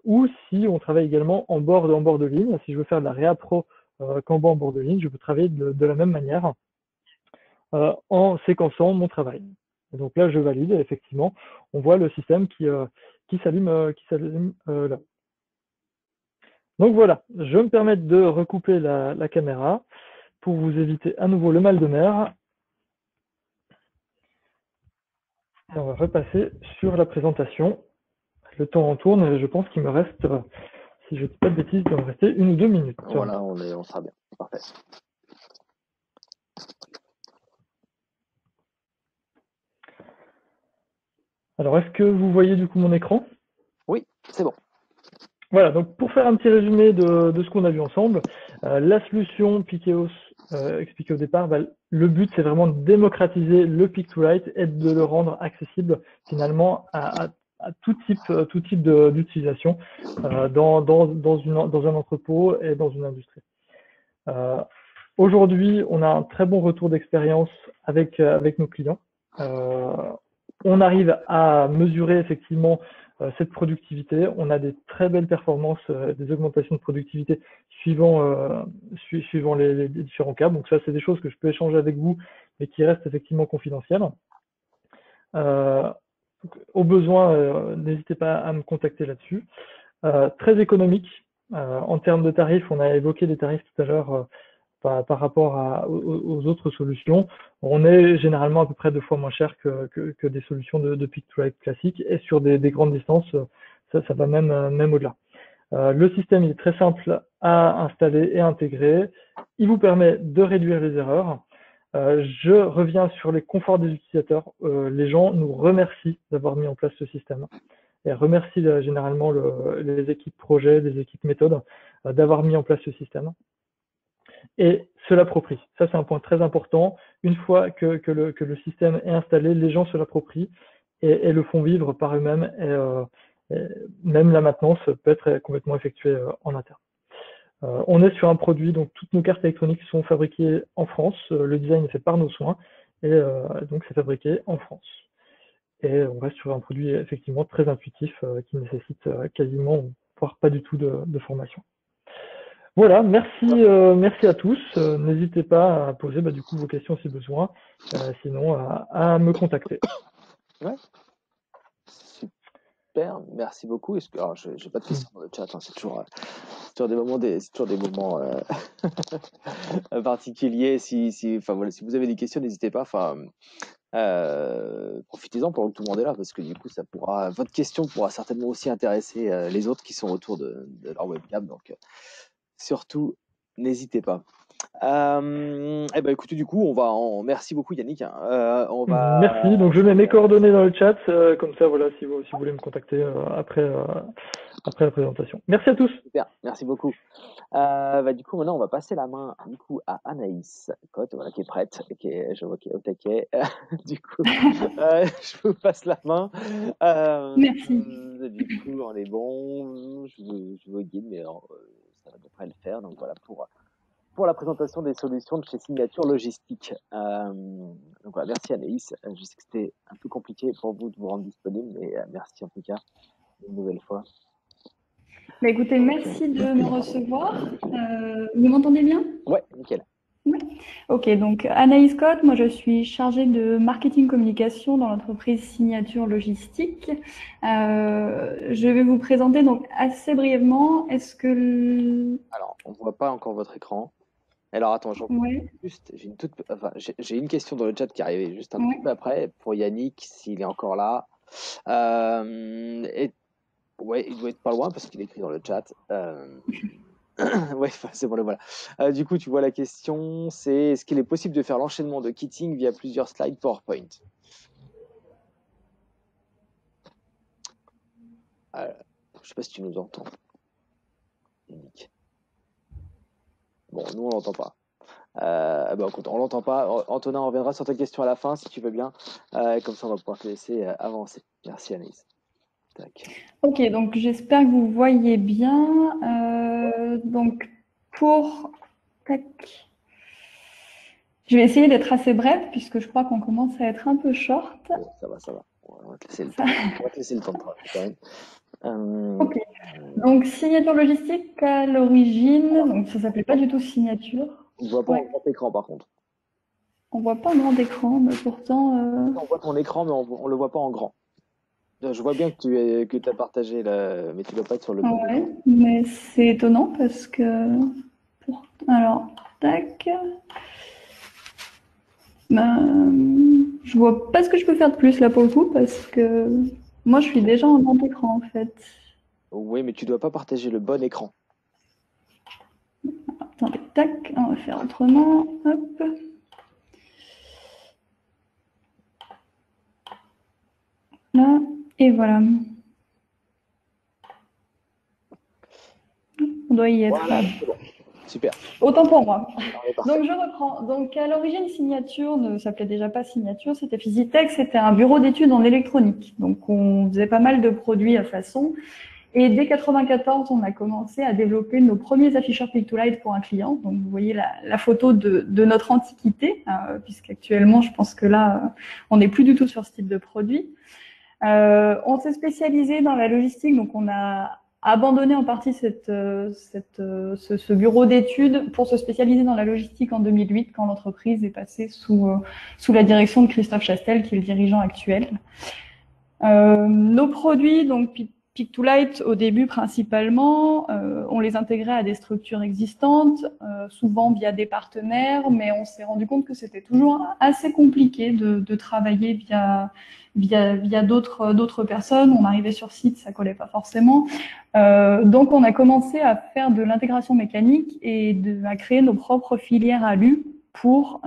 ou si on travaille également en bord de ligne. Si je veux faire de la réappro Kanban en bord de ligne, je peux travailler de la même manière en séquençant mon travail. Et donc là, je valide, et effectivement, on voit le système qui s'allume là. Donc voilà, je vais me permettre de recouper la caméra pour vous éviter à nouveau le mal de mer. Et on va repasser sur la présentation. Le temps en tourne, et je pense qu'il me reste, si je ne dis pas de bêtises, il doit me rester 1 ou 2 minutes. Voilà, on sera bien. Parfait. Alors, est-ce que vous voyez du coup mon écran? Oui, c'est bon. Voilà, donc pour faire un petit résumé de ce qu'on a vu ensemble, la solution Pikeos expliquée au départ, le but c'est vraiment de démocratiser le Pick-to-Write et de le rendre accessible finalement à tout type d'utilisation dans un entrepôt et dans une industrie. Aujourd'hui, on a un très bon retour d'expérience avec nos clients. On arrive à mesurer effectivement cette productivité. On a des très belles performances, des augmentations de productivité suivant les différents cas. Donc ça, c'est des choses que je peux échanger avec vous, mais qui restent effectivement confidentielles. Au besoin, n'hésitez pas à me contacter là-dessus. Très économique. En termes de tarifs, on a évoqué des tarifs tout à l'heure par rapport aux autres solutions. On est généralement à peu près 2 fois moins cher que des solutions de Pick-to-Write classiques, et sur des grandes distances, ça va même au-delà. Le système il est très simple à installer et intégrer. Il vous permet de réduire les erreurs. Je reviens sur les conforts des utilisateurs. Les gens nous remercient d'avoir mis en place ce système et remercient généralement les équipes projet, les équipes méthodes d'avoir mis en place ce système. Et se l'approprient. Ça, c'est un point très important. Une fois que le système est installé, les gens se l'approprient et le font vivre par eux-mêmes. Et même la maintenance peut être complètement effectuée en interne. On est sur un produit, donc toutes nos cartes électroniques sont fabriquées en France. Le design est fait par nos soins et donc c'est fabriqué en France. Et on reste sur un produit effectivement très intuitif qui nécessite quasiment, voire pas du tout de formation. Voilà, merci à tous. N'hésitez pas à poser du coup vos questions si besoin, sinon à me contacter. Ouais. Super, merci beaucoup. Alors, je n'ai pas de questions dans le chat, hein, c'est toujours des moments particuliers. Enfin, voilà, si vous avez des questions, n'hésitez pas. Enfin, profitez-en pendant que tout le monde est là, parce que du coup, votre question pourra certainement aussi intéresser les autres qui sont autour de leur webcam. Donc, surtout, n'hésitez pas. Eh ben, écoutez, du coup, merci beaucoup Yannick, hein. Merci. Donc je mets mes coordonnées dans le chat, comme ça, voilà, si vous voulez me contacter après la présentation. Merci à tous. Super, merci beaucoup. Du coup, maintenant, on va passer la main à Anaïs Cotte, voilà, qui est prête, je vois qu'elle est au taquet. Du coup, je vous passe la main. Merci. Du coup, on est bon. Je vous guide, mais ça va à peu près le faire. Donc voilà, pour la présentation des solutions de chez Signature Logistique. Donc voilà, merci Anaïs. Je sais que c'était un peu compliqué pour vous de vous rendre disponible, mais merci en tout cas une nouvelle fois. Bah, écoutez, merci de me recevoir. Vous m'entendez bien? Ouais, nickel. Ouais. Ok, donc Anaïs Cotte, moi je suis chargée de marketing communication dans l'entreprise Signature Logistique. Je vais vous présenter donc assez brièvement. Alors, on ne voit pas encore votre écran. Alors attends, Ouais. j'ai une question dans le chat qui est arrivée juste un petit peu après pour Yannick, s'il est encore là. Ouais, il doit être pas loin parce qu'il écrit dans le chat. Ouais, c'est bon, le voilà. Du coup, tu vois la question, c'est est-ce qu'il est possible de faire l'enchaînement de kitting via plusieurs slides PowerPoint? Je sais pas si tu nous entends, Yannick. Bon, nous on l'entend pas. Écoute, on l'entend pas. Antonin, on reviendra sur ta question à la fin si tu veux bien. Comme ça, on va pouvoir te laisser avancer. Merci Anaïs. Tac. Ok, donc j'espère que vous voyez bien. Donc tac. Je vais essayer d'être assez brève puisque je crois qu'on commence à être un peu short. Bon, ça va. On va te laisser le temps. On va te laisser le temps de travailler. Ok. Donc Signature Logistique à l'origine, donc ça s'appelait pas du tout Signature. On ne voit pas en grand écran par contre. On voit pas en grand écran, mais pourtant. On voit ton écran, mais on le voit pas en grand. Je vois bien que tu as partagé, mais tu ne dois pas être sur le bon Ouais, écran. mais c'est étonnant parce que. Alors, tac. Je vois pas ce que je peux faire de plus là pour le coup parce que moi je suis déjà en grand écran en fait. Oui, mais tu ne dois pas partager le bon écran. Attendez, tac, on va faire autrement. Hop. Là, et voilà. On doit y être. Voilà, c'est bon. Super. Autant pour moi. Donc je reprends. Donc à l'origine, Signature ne s'appelait déjà pas Signature, c'était Physitech, c'était un bureau d'études en électronique. Donc on faisait pas mal de produits à façon. Et dès 1994, on a commencé à développer nos premiers afficheurs Pick-to-Light pour un client. Donc vous voyez la photo de notre antiquité, puisqu'actuellement, je pense que là, on n'est plus du tout sur ce type de produit. On s'est spécialisé dans la logistique, donc on a abandonné en partie ce bureau d'études pour se spécialiser dans la logistique en 2008, quand l'entreprise est passée sous la direction de Christophe Chastel, qui est le dirigeant actuel. Nos produits, donc Pick-to-Light, au début principalement, on les intégrait à des structures existantes, souvent via des partenaires, mais on s'est rendu compte que c'était toujours assez compliqué de travailler via d'autres personnes. On arrivait sur site, ça collait pas forcément. Donc on a commencé à faire de l'intégration mécanique et à créer nos propres filières ALU pour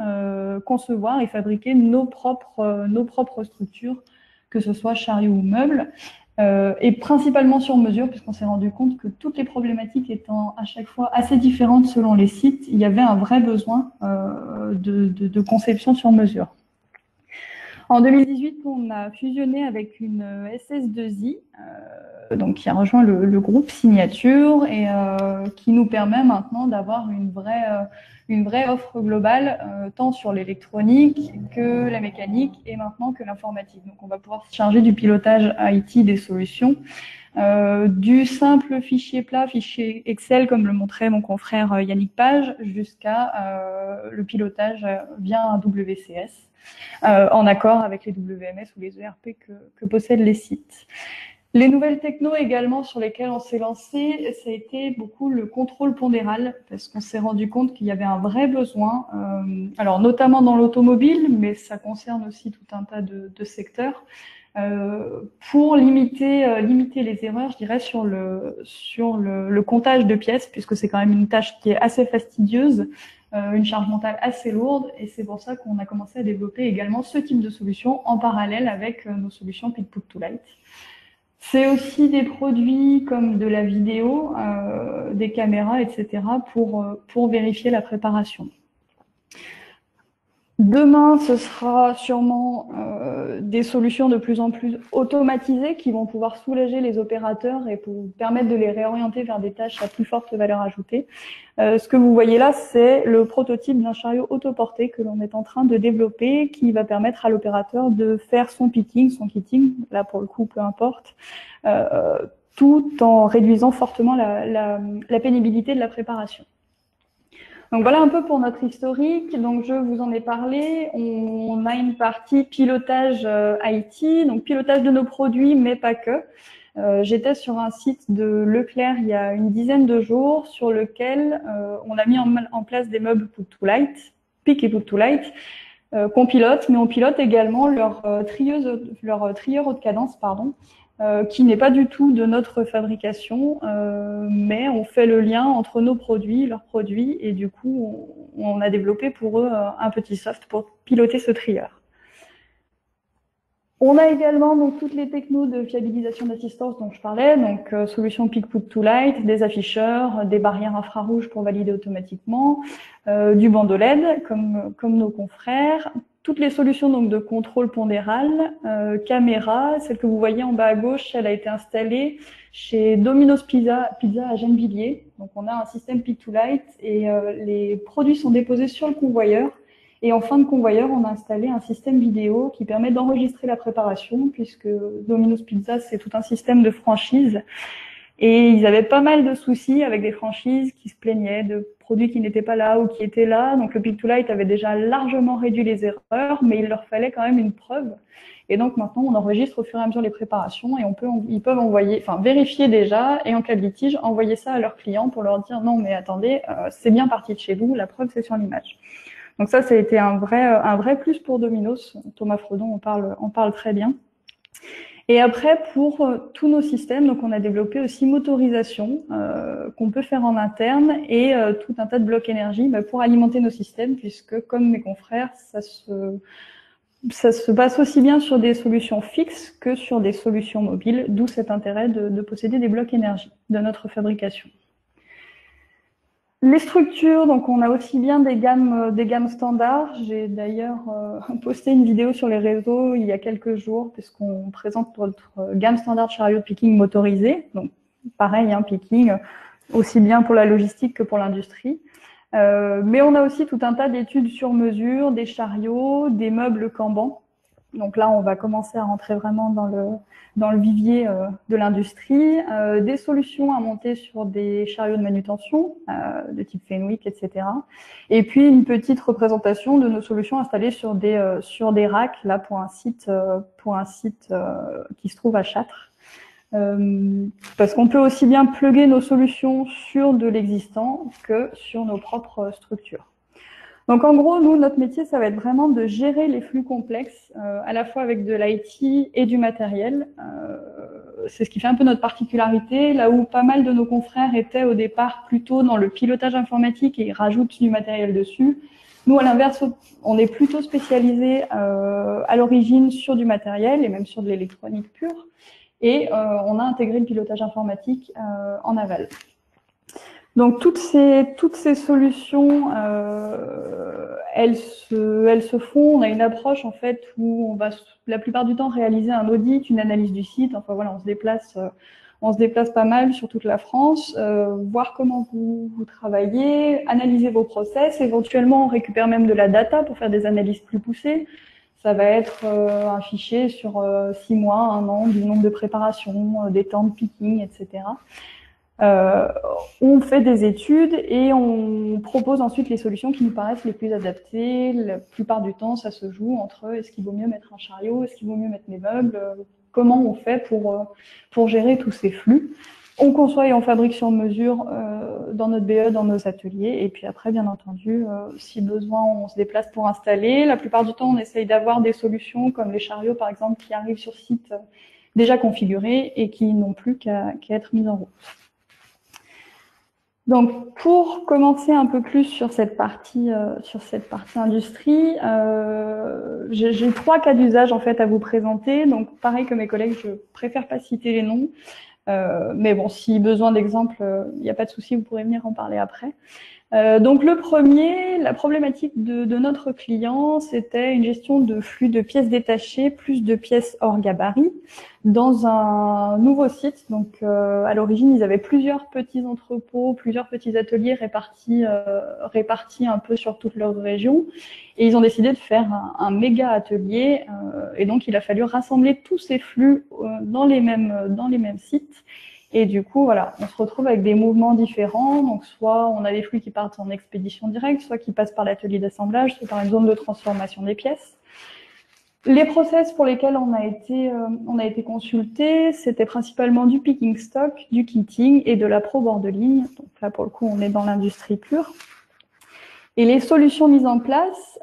concevoir et fabriquer nos propres structures, que ce soit chariot ou meubles. Et principalement sur mesure, puisqu'on s'est rendu compte que toutes les problématiques étant à chaque fois assez différentes selon les sites, il y avait un vrai besoin de conception sur mesure. En 2018, on a fusionné avec une SS2I, donc qui a rejoint le groupe Signature et qui nous permet maintenant d'avoir une vraie offre globale, tant sur l'électronique que la mécanique et maintenant que l'informatique. Donc on va pouvoir se charger du pilotage IT des solutions, du simple fichier plat, fichier Excel, comme le montrait mon confrère Yannick Page, jusqu'à le pilotage via un WCS. En accord avec les WMS ou les ERP que possèdent les sites. Les nouvelles technos également sur lesquelles on s'est lancé, ça a été beaucoup le contrôle pondéral, parce qu'on s'est rendu compte qu'il y avait un vrai besoin, alors notamment dans l'automobile, mais ça concerne aussi tout un tas de secteurs, pour limiter les erreurs, je dirais, sur le comptage de pièces, puisque c'est quand même une tâche qui est assez fastidieuse. une charge mentale assez lourde, et c'est pour ça qu'on a commencé à développer également ce type de solution en parallèle avec nos solutions Pick-Put-to-Light. C'est aussi des produits comme de la vidéo, des caméras, etc. pour vérifier la préparation. Demain, ce sera sûrement des solutions de plus en plus automatisées qui vont pouvoir soulager les opérateurs et pour permettre de les réorienter vers des tâches à plus forte valeur ajoutée. Ce que vous voyez là, c'est le prototype d'un chariot autoporté que l'on est en train de développer, qui va permettre à l'opérateur de faire son picking, son kitting, là pour le coup, peu importe, tout en réduisant fortement la pénibilité de la préparation. Donc voilà un peu pour notre historique. Donc je vous en ai parlé. On a une partie pilotage IT, donc pilotage de nos produits, mais pas que. J'étais sur un site de Leclerc il y a une dizaine de jours sur lequel on a mis en place des meubles Put-to-Light, Pick et Put-to-Light, qu'on pilote, mais on pilote également leur trieur haute cadence, pardon, qui n'est pas du tout de notre fabrication, mais on fait le lien entre nos produits, leurs produits, et du coup, on a développé pour eux un petit soft pour piloter ce trieur. On a également donc toutes les technos de fiabilisation d'assistance dont je parlais, donc solution Pick-Put-to-Light, des afficheurs, des barrières infrarouges pour valider automatiquement, du bandeau LED comme nos confrères, toutes les solutions donc de contrôle pondéral, caméra, celle que vous voyez en bas à gauche, elle a été installée chez Domino's Pizza à Gennevilliers. Donc on a un système Pick-to-Light et les produits sont déposés sur le convoyeur. Et en fin de convoyeur, on a installé un système vidéo qui permet d'enregistrer la préparation, puisque Domino's Pizza, c'est tout un système de franchise. Et ils avaient pas mal de soucis avec des franchises qui se plaignaient de produits qui n'étaient pas là ou qui étaient là. Donc le Pick-to-Light avait déjà largement réduit les erreurs, mais il leur fallait quand même une preuve. Et donc maintenant, on enregistre au fur et à mesure les préparations et ils peuvent envoyer, enfin vérifier déjà, et en cas de litige, envoyer ça à leurs clients pour leur dire non, mais attendez, c'est bien parti de chez vous, la preuve c'est sur l'image. Donc ça a été un vrai plus pour Domino's. Thomas Frodon en parle très bien. Et après, pour tous nos systèmes, donc on a développé aussi motorisation qu'on peut faire en interne et tout un tas de blocs énergie pour alimenter nos systèmes, puisque comme mes confrères, ça se passe aussi bien sur des solutions fixes que sur des solutions mobiles, d'où cet intérêt de posséder des blocs énergie de notre fabrication. Les structures, donc on a aussi bien des gammes standards. J'ai d'ailleurs posté une vidéo sur les réseaux il y a quelques jours puisqu'on présente notre gamme standard chariot picking motorisé. Donc pareil, picking aussi bien pour la logistique que pour l'industrie. Mais on a aussi tout un tas d'études sur mesure, des chariots, des meubles Kanban. Donc là, on va commencer à rentrer vraiment dans le vivier de l'industrie, des solutions à monter sur des chariots de manutention de type Fenwick, etc. Et puis une petite représentation de nos solutions installées sur des racks là pour un site qui se trouve à Châtres. Parce qu'on peut aussi bien plugger nos solutions sur de l'existant que sur nos propres structures. Donc en gros, nous, notre métier, ça va être vraiment de gérer les flux complexes, à la fois avec de l'IT et du matériel. C'est ce qui fait un peu notre particularité, là où pas mal de nos confrères étaient au départ plutôt dans le pilotage informatique et ils rajoutent du matériel dessus. Nous, à l'inverse, on est plutôt spécialisé à l'origine sur du matériel et même sur de l'électronique pure. Et on a intégré le pilotage informatique en aval. Donc toutes ces solutions, elles se font. On a une approche en fait où on va la plupart du temps réaliser un audit, une analyse du site. Enfin voilà, on se déplace pas mal sur toute la France, voir comment vous travaillez, analyser vos process. Éventuellement, on récupère même de la data pour faire des analyses plus poussées. Ça va être un fichier sur 6 mois, 1 an, du nombre de préparations, des temps de picking, etc. On fait des études et on propose ensuite les solutions qui nous paraissent les plus adaptées. La plupart du temps, ça se joue entre est-ce qu'il vaut mieux mettre un chariot, est-ce qu'il vaut mieux mettre des meubles, comment on fait pour gérer tous ces flux. On conçoit et on fabrique sur mesure dans notre BE, dans nos ateliers. Et puis après, bien entendu, si besoin, on se déplace pour installer. La plupart du temps, on essaye d'avoir des solutions comme les chariots, par exemple, qui arrivent sur site déjà configurés et qui n'ont plus qu'à être mis en route. Donc, pour commencer un peu plus sur cette partie industrie, j'ai 3 cas d'usage en fait à vous présenter. Donc, pareil que mes collègues, je préfère pas citer les noms. Mais bon, si besoin d'exemples, il n'y a pas de souci, vous pourrez venir en parler après. Donc le premier, la problématique de notre client, c'était une gestion de flux de pièces détachées, plus de pièces hors gabarit, dans un nouveau site. Donc à l'origine, ils avaient plusieurs petits entrepôts, plusieurs petits ateliers répartis un peu sur toute leur région. Et ils ont décidé de faire un méga atelier. Et donc il a fallu rassembler tous ces flux dans les mêmes sites. Et du coup, voilà, on se retrouve avec des mouvements différents. Donc, soit on a des flux qui partent en expédition directe, soit qui passent par l'atelier d'assemblage, soit par une zone de transformation des pièces. Les process pour lesquels on a été consulté, c'était principalement du picking stock, du kitting et de la pro bord de ligne. Donc là, pour le coup, on est dans l'industrie pure. Et les solutions mises en place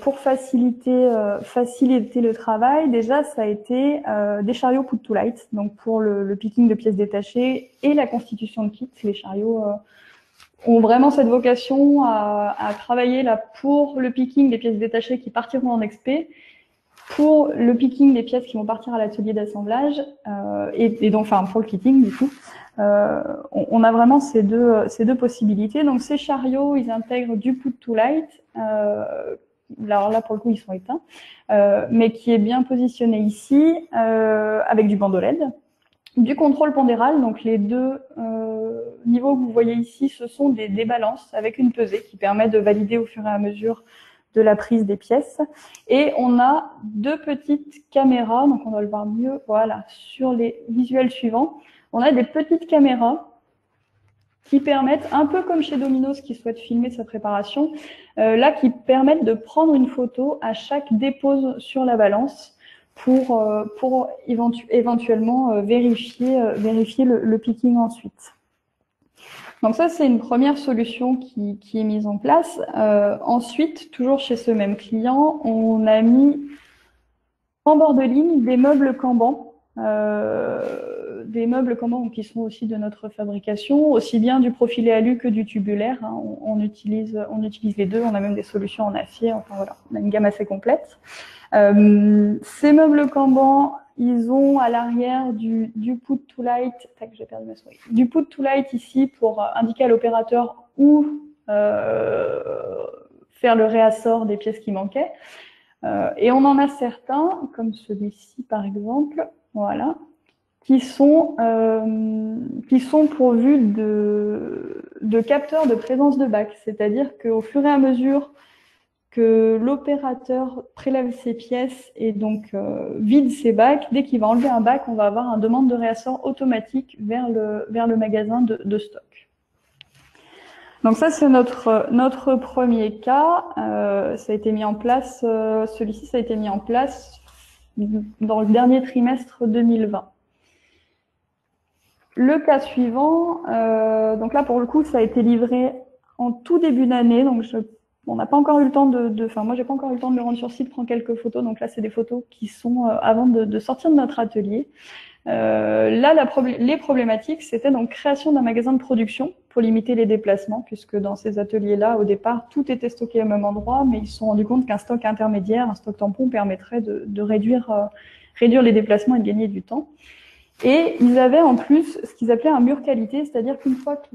pour faciliter le travail, déjà, ça a été des chariots put to light, donc pour le picking de pièces détachées et la constitution de kits. Les chariots ont vraiment cette vocation à travailler là pour le picking des pièces détachées qui partiront en expé, pour le picking des pièces qui vont partir à l'atelier d'assemblage et donc, enfin, pour le kitting du coup. On a vraiment ces deux possibilités. Donc ces chariots, ils intègrent du put to light. Alors là, pour le coup, ils sont éteints, mais qui est bien positionné ici, avec du bandeau LED, du contrôle pondéral. Donc les deux niveaux que vous voyez ici, ce sont des balances avec une pesée qui permet de valider au fur et à mesure de la prise des pièces. Et on a 2 petites caméras, donc on va le voir mieux, voilà, sur les visuels suivants. On a des petites caméras qui permettent, un peu comme chez Domino's qui souhaite filmer sa préparation, là qui permettent de prendre une photo à chaque dépose sur la balance pour éventuellement vérifier le picking ensuite. Donc ça, c'est une première solution qui est mise en place. Ensuite, toujours chez ce même client, on a mis en bord de ligne des meubles Kanban. Des meubles Kanban qui sont aussi de notre fabrication, aussi bien du profilé alu que du tubulaire. Hein. On utilise les deux. On a même des solutions en acier. Enfin voilà, on a une gamme assez complète. Ces meubles Kanban, ils ont à l'arrière du put to light. J'ai perdu ma souris. Du put to light ici pour indiquer à l'opérateur où faire le réassort des pièces qui manquaient. Et on en a certains, comme celui-ci par exemple, voilà, qui sont pourvus de capteurs de présence de bac. C'est-à-dire qu'au fur et à mesure que l'opérateur prélève ses pièces et donc vide ses bacs, dès qu'il va enlever un bac, on va avoir une demande de réassort automatique vers le magasin de stock. Donc ça, c'est notre premier cas. Ça a été mis en place, celui-ci, ça a été mis en place dans le dernier trimestre 2020. Le cas suivant, donc là, pour le coup, ça a été livré en tout début d'année. Donc, on n'a pas encore eu le temps enfin, moi, j'ai pas encore eu le temps de le rendre sur site, prendre quelques photos. Donc là, c'est des photos qui sont avant de sortir de notre atelier. Là, les problématiques, c'était donc création d'un magasin de production pour limiter les déplacements, puisque dans ces ateliers-là, au départ, tout était stocké au même endroit, mais ils se sont rendus compte qu'un stock intermédiaire, un stock tampon, permettrait de réduire les déplacements et de gagner du temps. Et ils avaient en plus ce qu'ils appelaient un mur qualité, c'est-à-dire qu'une fois que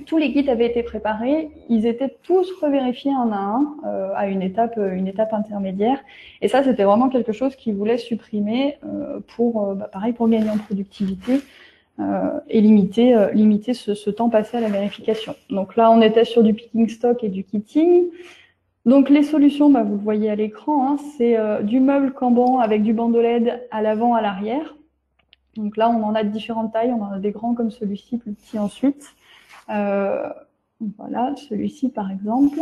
tous les kits avaient été préparés, ils étaient tous revérifiés un à un à une étape intermédiaire. Et ça, c'était vraiment quelque chose qu'ils voulaient supprimer pareil, pour gagner en productivité et limiter ce temps passé à la vérification. Donc là, on était sur du picking stock et du kitting. Donc les solutions, vous le voyez à l'écran, hein, c'est du meuble Kanban avec du bandeau LED à l'avant, à l'arrière. Donc là, on en a de différentes tailles. On en a des grands comme celui-ci, plus petits ensuite. Voilà, celui-ci par exemple.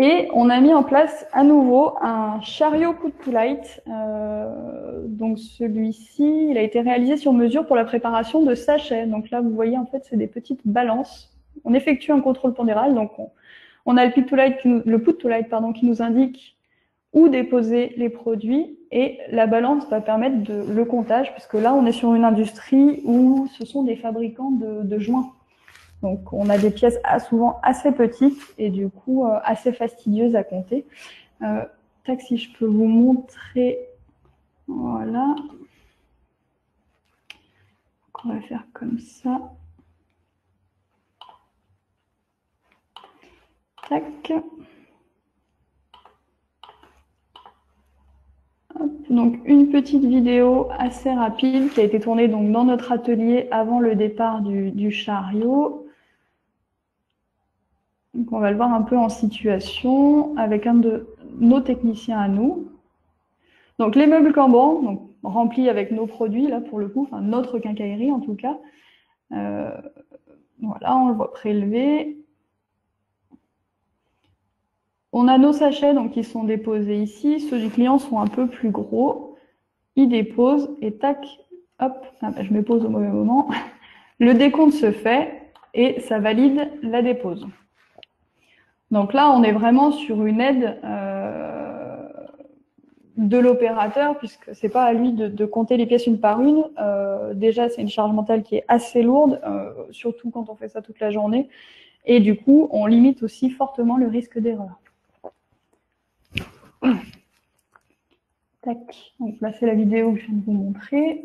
Et on a mis en place à nouveau un chariot put to light. Donc celui-ci, il a été réalisé sur mesure pour la préparation de sachets. Donc là, vous voyez, en fait, c'est des petites balances. On effectue un contrôle pondéral. Donc on a le put to light qui nous indique où déposer les produits, et la balance va permettre le comptage, puisque là, on est sur une industrie où ce sont des fabricants de joints. Donc, on a des pièces souvent assez petites et du coup assez fastidieuses à compter. Tac, si je peux vous montrer, voilà. On va faire comme ça. Tac. Hop. Donc, une petite vidéo assez rapide qui a été tournée donc, dans notre atelier avant le départ du chariot. Donc, on va le voir un peu en situation avec un de nos techniciens à nous. Donc, les meubles Kanban, donc, remplis avec nos produits, là, pour le coup, enfin, notre quincaillerie, en tout cas. Voilà, on le voit prélevé. On a nos sachets, donc, qui sont déposés ici. Ceux du client sont un peu plus gros. Il dépose et tac, hop, je me pose au mauvais moment. Le décompte se fait et ça valide la dépose. Donc là, on est vraiment sur une aide de l'opérateur, puisque c'est pas à lui de compter les pièces une par une. Déjà, c'est une charge mentale qui est assez lourde, surtout quand on fait ça toute la journée. Et du coup, on limite aussi fortement le risque d'erreur. Tac. Donc là, c'est la vidéo que je viens de vous montrer.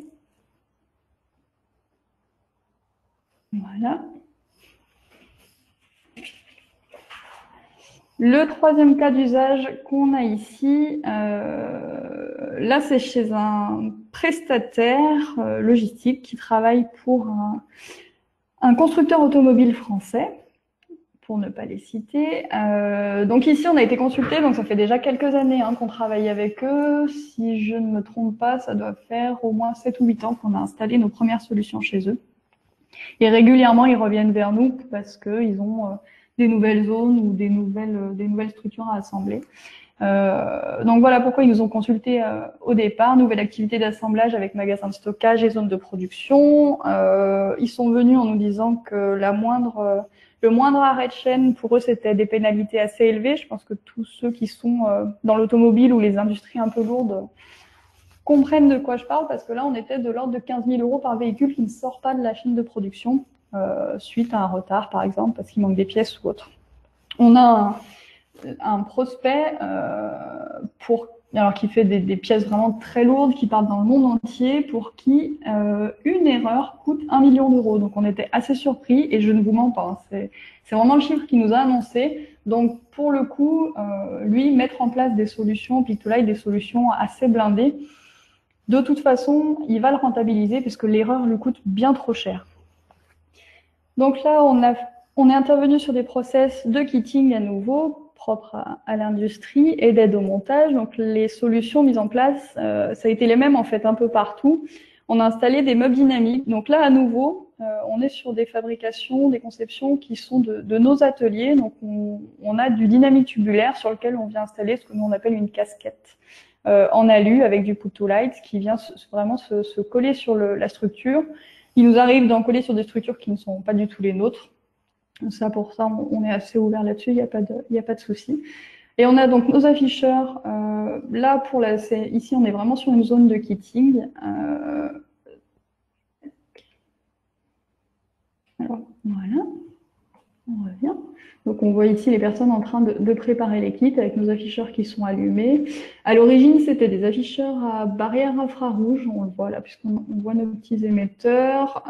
Voilà. Le troisième cas d'usage qu'on a ici, là c'est chez un prestataire logistique qui travaille pour un constructeur automobile français, pour ne pas les citer. Donc ici on a été consulté, donc ça fait déjà quelques années qu'on travaille avec eux. Si je ne me trompe pas, ça doit faire au moins 7 ou 8 ans qu'on a installé nos premières solutions chez eux. Et régulièrement ils reviennent vers nous parce qu'ils ont des nouvelles zones ou des nouvelles structures à assembler. Donc voilà pourquoi ils nous ont consulté au départ. Nouvelle activité d'assemblage avec magasin de stockage et zone de production. Ils sont venus en nous disant que le moindre arrêt de chaîne, pour eux, c'était des pénalités assez élevées. Je pense que tous ceux qui sont dans l'automobile ou les industries un peu lourdes comprennent de quoi je parle, parce que là, on était de l'ordre de 15 000 € par véhicule qui ne sort pas de la chaîne de production. Suite à un retard, par exemple, parce qu'il manque des pièces ou autre. On a un prospect qui fait des pièces vraiment très lourdes qui partent dans le monde entier, pour qui une erreur coûte 1 million d'euros. Donc on était assez surpris et je ne vous mens pas. C'est vraiment le chiffre qu'il nous a annoncé. Donc pour le coup, lui, mettre en place des solutions, Pick2Light, des solutions assez blindées, de toute façon, il va le rentabiliser puisque l'erreur lui coûte bien trop cher. Donc là, on est intervenu sur des process de kitting à nouveau, propres à l'industrie et d'aide au montage. Donc les solutions mises en place, ça a été les mêmes en fait un peu partout. On a installé des meubles dynamiques. Donc là, à nouveau, on est sur des fabrications, des conceptions qui sont de nos ateliers. Donc on a du dynamique tubulaire sur lequel on vient installer ce que nous on appelle une casquette en alu avec du Put2Light qui vient vraiment se coller sur la structure. Il nous arrive d'en coller sur des structures qui ne sont pas du tout les nôtres. Ça, pour ça, on est assez ouvert là-dessus, il n'y a pas de souci. Et on a donc nos afficheurs. Là, ici, on est vraiment sur une zone de kitting. Alors, voilà, on revient. Donc, on voit ici les personnes en train de préparer les kits avec nos afficheurs qui sont allumés. À l'origine, c'était des afficheurs à barrière infrarouge. On le voit là, puisqu'on voit nos petits émetteurs.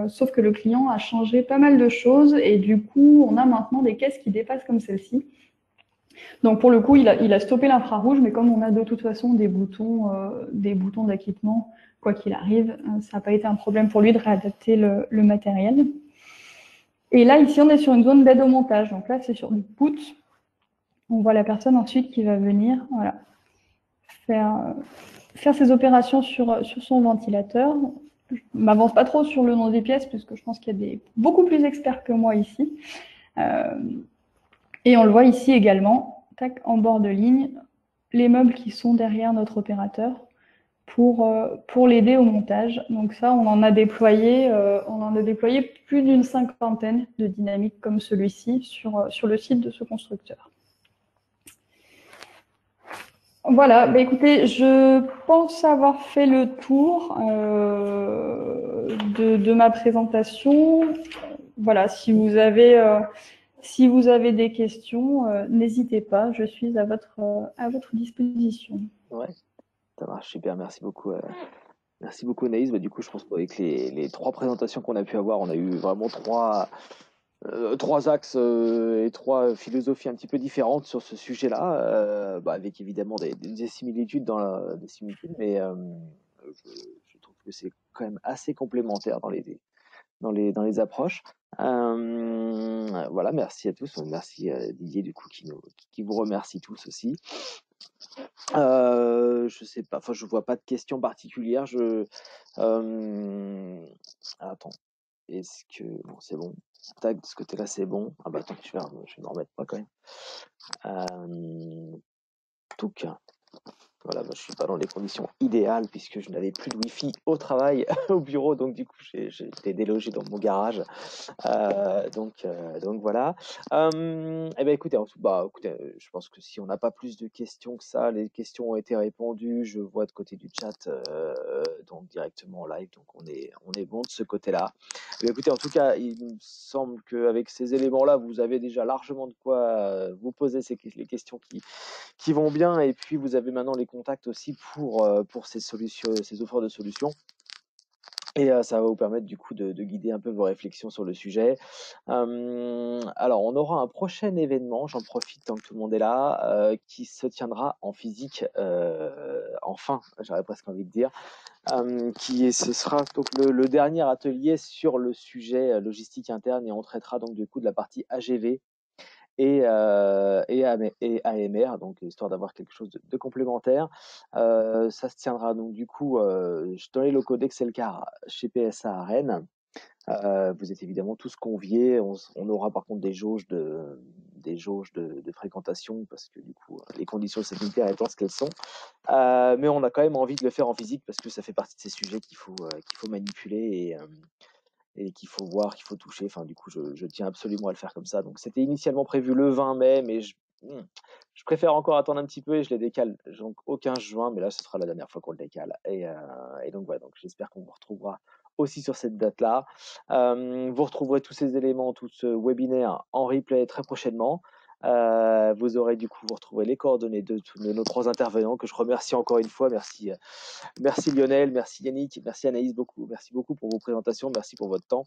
Sauf que le client a changé pas mal de choses. Et du coup, on a maintenant des caisses qui dépassent comme celle-ci. Donc, pour le coup, il a stoppé l'infrarouge. Mais comme on a de toute façon des boutons d'acquittement, quoi qu'il arrive, ça n'a pas été un problème pour lui de réadapter le matériel. Et là, ici, on est sur une zone d'aide au montage. Donc là, c'est sur du put. On voit la personne ensuite qui va venir faire ses opérations sur son ventilateur. Je ne m'avance pas trop sur le nom des pièces, puisque je pense qu'il y a beaucoup plus experts que moi ici. Et on le voit ici également, tac, en bord de ligne, les meubles qui sont derrière notre opérateur pour l'aider au montage. Donc ça, on en a déployé plus d'une 50aine de dynamiques comme celui-ci sur le site de ce constructeur. Voilà, bah écoutez, je pense avoir fait le tour de ma présentation. voilà, si vous avez des questions, n'hésitez pas, je suis à votre disposition. Ouais, ça marche super, merci beaucoup. Merci beaucoup Anaïs. Bah, du coup, je pense qu'avec les 3 présentations qu'on a pu avoir, on a eu vraiment 3 axes et 3 philosophies un petit peu différentes sur ce sujet-là, avec évidemment des similitudes des similitudes, mais je trouve que c'est quand même assez complémentaire dans les approches. Voilà, merci à tous. Merci Didier du coup qui vous remercie tous aussi. Je sais pas, enfin je vois pas de questions particulières. Attends, est-ce que bon c'est bon. Tac, de ce côté-là c'est bon. Ah bah attends, je vais me remettre moi quand même. Touc. Voilà, je suis pas dans les conditions idéales puisque je n'avais plus de Wi-Fi au travail, au bureau, donc du coup j'ai été délogé dans mon garage. Donc voilà. Eh ben écoutez, je pense que si on n'a pas plus de questions que ça, les questions ont été répondues. Je vois de côté du chat, donc directement en live, donc on est bon de ce côté-là. Eh bien, écoutez, en tout cas, il me semble qu'avec ces éléments-là, vous avez déjà largement de quoi vous poser les questions qui vont bien, et puis vous avez maintenant les contacts aussi pour ces solutions, ces offres de solutions. Et ça va vous permettre du coup de guider un peu vos réflexions sur le sujet. Alors, on aura un prochain événement, j'en profite tant que tout le monde est là, qui se tiendra en physique, enfin, j'aurais presque envie de dire, ce sera donc le dernier atelier sur le sujet logistique interne, et on traitera donc du coup de la partie AGV et AMR, donc histoire d'avoir quelque chose de complémentaire. Ça se tiendra donc du coup dans les locaux d'Excelcar chez PSA à Rennes. Vous êtes évidemment tous conviés. On aura par contre des jauges de fréquentation parce que du coup les conditions sanitaires étant ce qu'elles sont. Mais on a quand même envie de le faire en physique parce que ça fait partie de ces sujets qu'il faut manipuler et qu'il faut voir, qu'il faut toucher. Enfin, du coup, je tiens absolument à le faire comme ça. Donc, c'était initialement prévu le 20 mai, mais je préfère encore attendre un petit peu et je les décale. Donc, au 15 juin, mais là, ce sera la dernière fois qu'on le décale. Et donc, voilà. Donc, j'espère qu'on vous retrouvera aussi sur cette date-là. Vous retrouverez tous ces éléments, tout ce webinaire en replay très prochainement. Vous aurez du coup, vous retrouverez les coordonnées de nos 3 intervenants que je remercie encore une fois. Merci Lionel, merci Yannick, merci Anaïs merci beaucoup pour vos présentations, merci pour votre temps.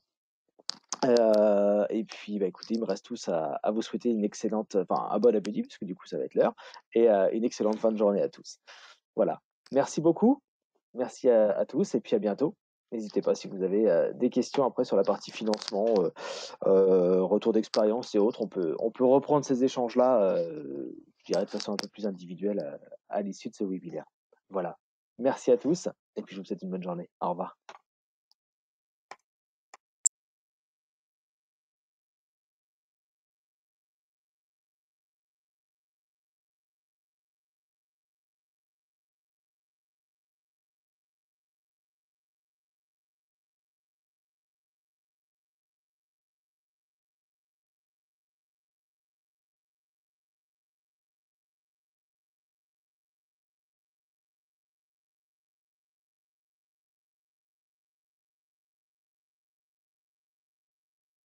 Et puis écoutez, il me reste tous à vous souhaiter un bon appétit, parce que du coup ça va être l'heure, et une excellente fin de journée à tous. Voilà. Merci beaucoup, merci à tous, et puis à bientôt. N'hésitez pas si vous avez des questions après sur la partie financement, retour d'expérience et autres, on peut reprendre ces échanges-là, je dirais de façon un peu plus individuelle à l'issue de ce webinaire. Voilà. Merci à tous, et puis je vous souhaite une bonne journée. Au revoir.